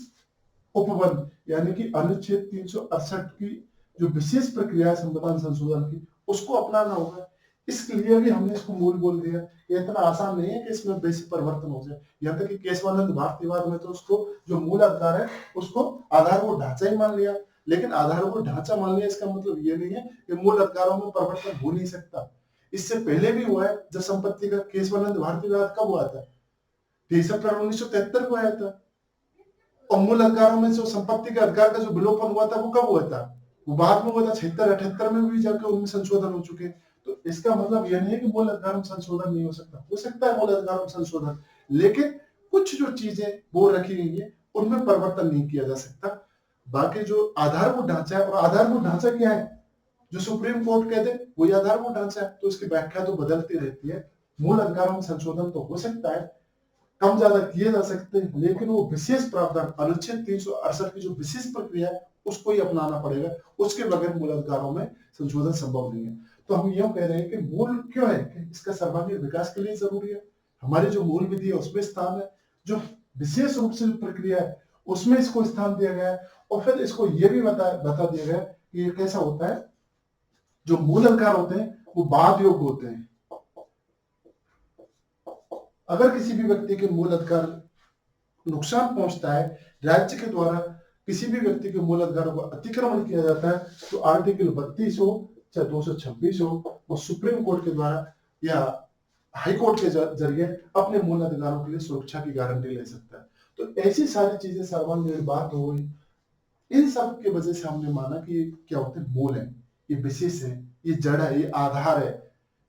उपबंध यानी कि अनुच्छेद 368 की जो विशेष प्रक्रिया है संविधान संशोधन की, उसको अपनाना होगा। इसलिए भी हमने इसको मूल बोल दिया। ये इतना आसान नहीं है कि इसमें बेसिक परिवर्तन हो जाए। यहाँ तक कि केशवानंद भारतीयवाद में तो उसको जो मूल अधिकार है उसको आधारभूत ढांचा ही मान लिया। लेकिन आधारभूत ढांचा मान लिया इसका मतलब ये नहीं है कि मूल अधिकारों में परिवर्तन हो नहीं सकता। इससे पहले भी हुआ है। जब संपत्ति का केशवानंद भारतीयवाद कब हुआ था, 23 अप्रैल 1973 को आया था। और मूल अधिकारों में जो संपत्ति के अधिकार का जो विलोपन हुआ था वो कब हुआ था, वो बाद में हुआ था 76-78 में भी जाकर उनमें संशोधन हो चुके। तो इसका मतलब यह नहीं है कि मूल अधिकारों में संशोधन नहीं हो सकता है मूल अधिकारों में संशोधन, लेकिन कुछ जो चीजें वो रखी गई है उनमें परिवर्तन नहीं किया जा सकता। बाकी जो आधारभूत ढांचा है, और आधारभूत ढांचा क्या है, जो सुप्रीम कोर्ट कह दे वही आधारभूत ढांचा है, तो इसकी व्याख्या तो बदलती रहती है। मूल अधिकारों में संशोधन तो हो सकता है, कम ज्यादा किए जा सकते हैं, लेकिन वो विशेष प्रावधान अनुच्छेद 368 की जो विशेष प्रक्रिया है उसको ही अपनाना पड़ेगा। उसके बगैर मूल अधिकारों में संशोधन संभव नहीं है। तो हम यह कह रहे हैं कि मूल क्यों है कि इसका सर्वांगीण विकास के लिए जरूरी है। हमारी जो मूल विधि है उसमें स्थान है, जो विशेष रूप से प्रक्रिया है उसमें इसको स्थान दिया गया है। और फिर इसको ये भी बता दिया गया कि ये कैसा होता है, जो मूल अधिकार होते हैं वो बाद योग्य होते हैं। अगर किसी भी व्यक्ति के मूल अधिकार नुकसान पहुंचता है, राज्य के द्वारा किसी भी व्यक्ति के मूल अधिकारों को अतिक्रमण किया जाता है, तो आर्टिकल 32 हो चाहे 226 हो, वो सुप्रीम कोर्ट के द्वारा या हाई कोर्ट के जरिए अपने मूल अधिकारों के लिए सुरक्षा की गारंटी ले सकता है। तो ऐसी सारी चीजें सर्वांगीण बात हो गई। इन सब की वजह से हमने माना कि क्या होते हैं, मूल है, ये विशेष है, ये जड़ है, ये आधार है।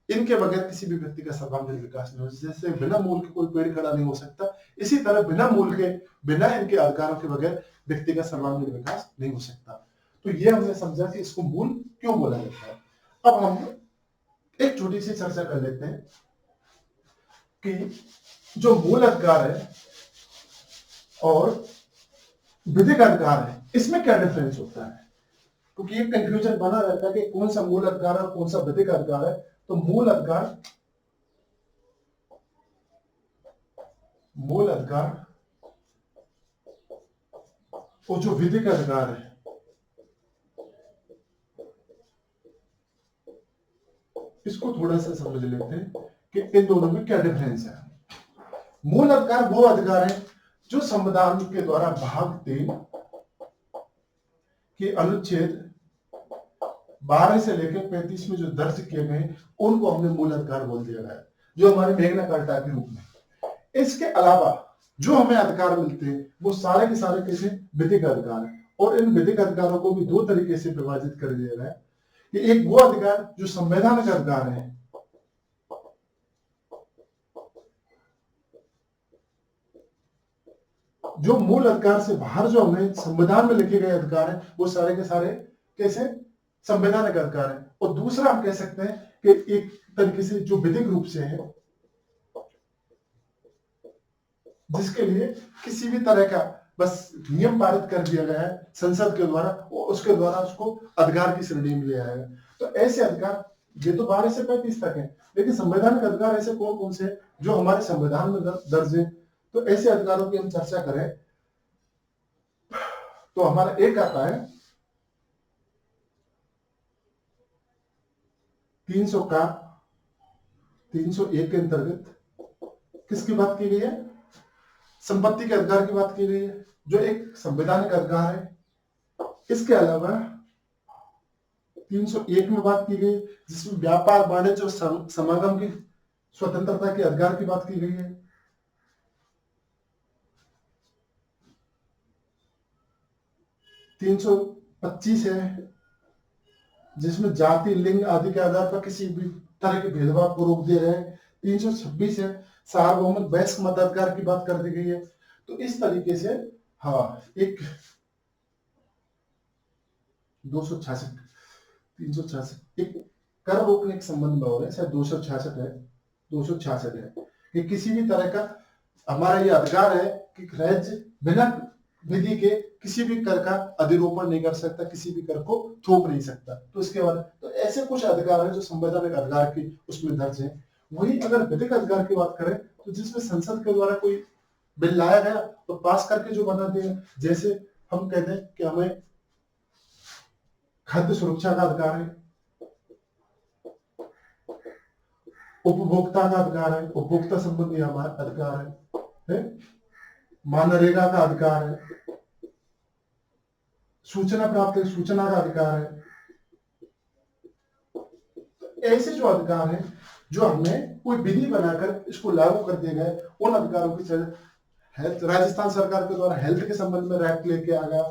इनके बगैर किसी भी व्यक्ति का सर्वांगीण विकास नहीं हो। जैसे बिना मूल के कोई पेड़ खड़ा नहीं हो सकता, इसी तरह बिना मूल के, बिना इनके अधिकारों के बगैर व्यक्ति का सर्वांगीण विकास नहीं हो सकता। तो ये हमने समझा कि इसको मूल क्यों बोला जाता है। अब हम एक छोटी सी चर्चा कर लेते हैं कि जो मूल अधिकार है और विधिक अधिकार है, इसमें क्या डिफरेंस होता है, क्योंकि ये कंफ्यूजन बना रहता है कि कौन सा मूल अधिकार है और कौन सा विधिक अधिकार है। तो मूल अधिकार और जो विधिक अधिकार है, इसको थोड़ा सा समझ लेते हैं कि इन दोनों में क्या डिफरेंस है। मूल अधिकार वो अधिकार है जो संविधान के द्वारा भाग 3 के अनुच्छेद 12 से लेकर 35 में जो दर्ज किए गए उनको हमने मूल अधिकार बोल दिया गया, जो हमारे मैग्ना कार्टा के रूप में। इसके अलावा जो हमें अधिकार मिलते हैं वो सारे के सारे कैसे विधिक अधिकार है, और इन विधिक अधिकारों को भी दो तरीके से विभाजित कर दिया गया है कि एक वो अधिकार जो संवैधानिक अधिकार है, जो मूल अधिकार से बाहर जो हमें संविधान में लिखे गए अधिकार है वो सारे के सारे कैसे संवैधानिक अधिकार है, और दूसरा हम कह सकते हैं कि एक तरीके से जो विधिक रूप से है, जिसके लिए किसी भी तरह का बस नियम पारित कर दिया गया है संसद के द्वारा, उसके द्वारा उसको अधिकार की श्रेणी में ले आया है। तो ऐसे अधिकार ये तो 12 से 35 तक है, लेकिन संवैधानिक अधिकार ऐसे कौन कौन से हैं जो हमारे संविधान में दर्ज है। तो ऐसे अधिकारों की हम चर्चा करें तो हमारा एक आता है 301 के अंतर्गत किसकी बात की गई है, संपत्ति के अधिकार की बात की गई है, जो एक संवैधानिक अधिकार है। इसके अलावा 301 में बात की गई जिसमें व्यापार वाणिज्य और समागम की स्वतंत्रता के अधिकार की बात की गई है। 325 है जिसमें जाति लिंग आदि के आधार पर किसी भी तरह के भेदभाव को रोक दिया गया है। 326 है सार्वभौमिक वयस्क मताधिकार की बात कर दी गई है। तो इस तरीके से एक 366 एक कर रोकने के संबंध में हो रहा है, शायद 266 है कि किसी भी तरह का हमारा ये अधिकार है कि राज्य बिना विधि के किसी भी कर का अधिरोपण नहीं कर सकता, किसी भी कर को थोप नहीं सकता। तो इसके बाद तो ऐसे कुछ अधिकार है जो संवैधानिक अधिकार की उसमें दर्ज है। वही अगर विधिक अधिकार की बात करें तो जिसमें संसद के द्वारा कोई बिल लाया गया तो पास करके जो बना दिया, जैसे हम कहते हैं कि हमें खाद्य सुरक्षा का अधिकार है, उपभोक्ता का अधिकार है, उपभोक्ता संबंधी हमारा अधिकार है, मनरेगा का अधिकार है, सूचना प्राप्त सूचना का अधिकार है। ऐसे जो अधिकार है जो हमने कोई विधि बनाकर इसको लागू कर दिए गए, उन अधिकारों की हेल्थ राजस्थान सरकार के द्वारा हेल्थ के संबंध में राइट लेके आ गया,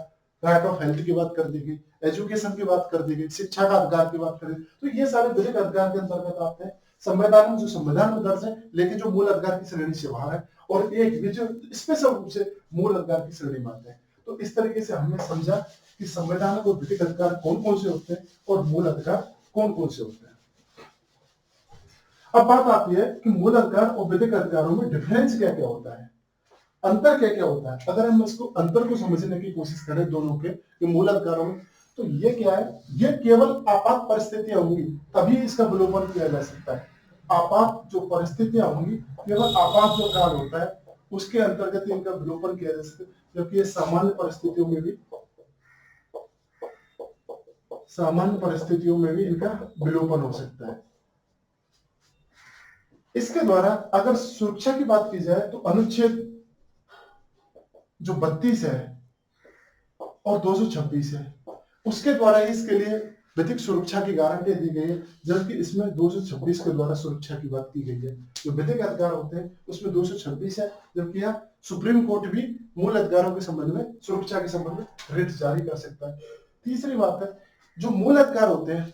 राइट ऑफ हेल्थ की बात कर दी गई, एजुकेशन की बात कर दी गई, शिक्षा का अधिकार की बात कर दी। तो ये सारे विधिक अधिकार के अंतर्गत आते हैं। संविधान में जो संविधान में दर्ज है लेकिन जो मूल अधिकार की श्रेणी से बाहर है, और एक भी जो स्पेशल रूप से मूल अधिकार की श्रेणी में आते हैं। तो इस तरीके से हमने समझा कि संवैधानिक और विधिक अधिकार कौन कौन से होते हैं और मूल अधिकार कौन कौन से होते हैं। अब बात आती है कि मूल अधिकार और विधिक अधिकारों में डिफरेंस क्या क्या होता है, अंतर क्या क्या होता है। अगर हम इसको अंतर को समझने की कोशिश करें दोनों के कि मूल अधिकारों में, तो ये क्या है, ये केवल आपात परिस्थितियां होंगी तभी इसका विलोपन किया जा सकता है। आपात जो परिस्थितियां होंगी, केवल आपात जो काल होता है उसके अंतर्गत इनका विलोपन किया जा सकता है, जबकि ये सामान्य परिस्थितियों में भी इनका विलोपन हो सकता है। इसके द्वारा अगर सुरक्षा की बात की जाए तो अनुच्छेद जो 32 है और 226 है उसके द्वारा इसके लिए विधिक सुरक्षा की गारंटी दी गई है, जबकि इसमें 226 के द्वारा सुरक्षा की बात की गई है। जो विधिक अधिकार होते हैं उसमें 226 है, जबकि यह सुप्रीम कोर्ट भी मूल अधिकारों के संबंध में सुरक्षा के संबंध में रिट जारी कर सकता है। तीसरी बात है, जो मूल अधिकार होते हैं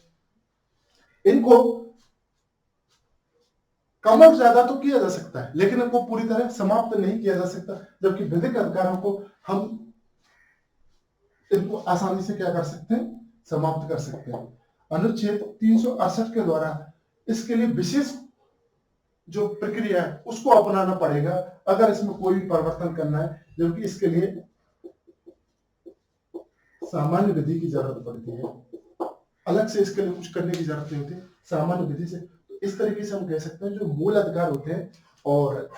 इनको कम और ज्यादा तो किया जा सकता है लेकिन इनको पूरी तरह समाप्त नहीं किया जा सकता, जबकि विधिक अधिकारों को हम इनको आसानी से क्या कर सकते हैं, समाप्त कर सकते हैं। अनुच्छेद 368 के द्वारा इसके लिए विशेष जो प्रक्रिया है उसको अपनाना पड़ेगा अगर इसमें कोई भी परिवर्तन करना है, जबकि इसके लिए सामान्य विधि की जरूरत पड़ती है, अलग से इसके लिए कुछ करने की जरूरत नहीं होती, सामान्य विधि से। तो इस तरीके से हम कह सकते हैं जो मूल अधिकार होते हैं, और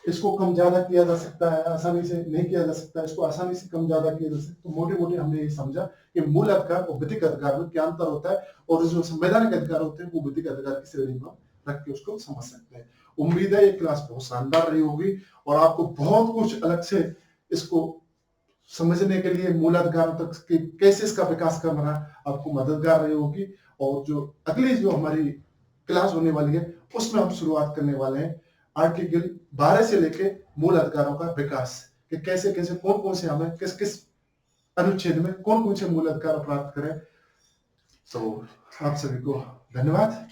इसको कम ज्यादा किया जा सकता है, आसानी से नहीं किया जा सकता है, इसको आसानी से कम ज्यादा किया जा सकता है। तो मोटे मोटे हमने ये समझा कि मूल अधिकार और विधिक अधिकार में क्या अंतर होता है, और जो संवैधानिक अधिकार होते हैं वो विधिक अधिकार की श्रेणी में रख के उसको समझ सकते हैं। उम्मीद है ये क्लास बहुत शानदार रही होगी और आपको बहुत कुछ अलग से इसको समझने के लिए मूल अधिकारों तक कैसे इसका विकास करना आपको मददगार रही होगी। और जो अगली जो हमारी क्लास होने वाली है उसमें हम शुरुआत करने वाले हैं आर्टिकल 12 से लेके मूल अधिकारों का विकास, कि कैसे कैसे कौन कौन से हमें किस किस अनुच्छेद में कौन कौन से मूल अधिकार प्राप्त करें। तो आप सभी को धन्यवाद।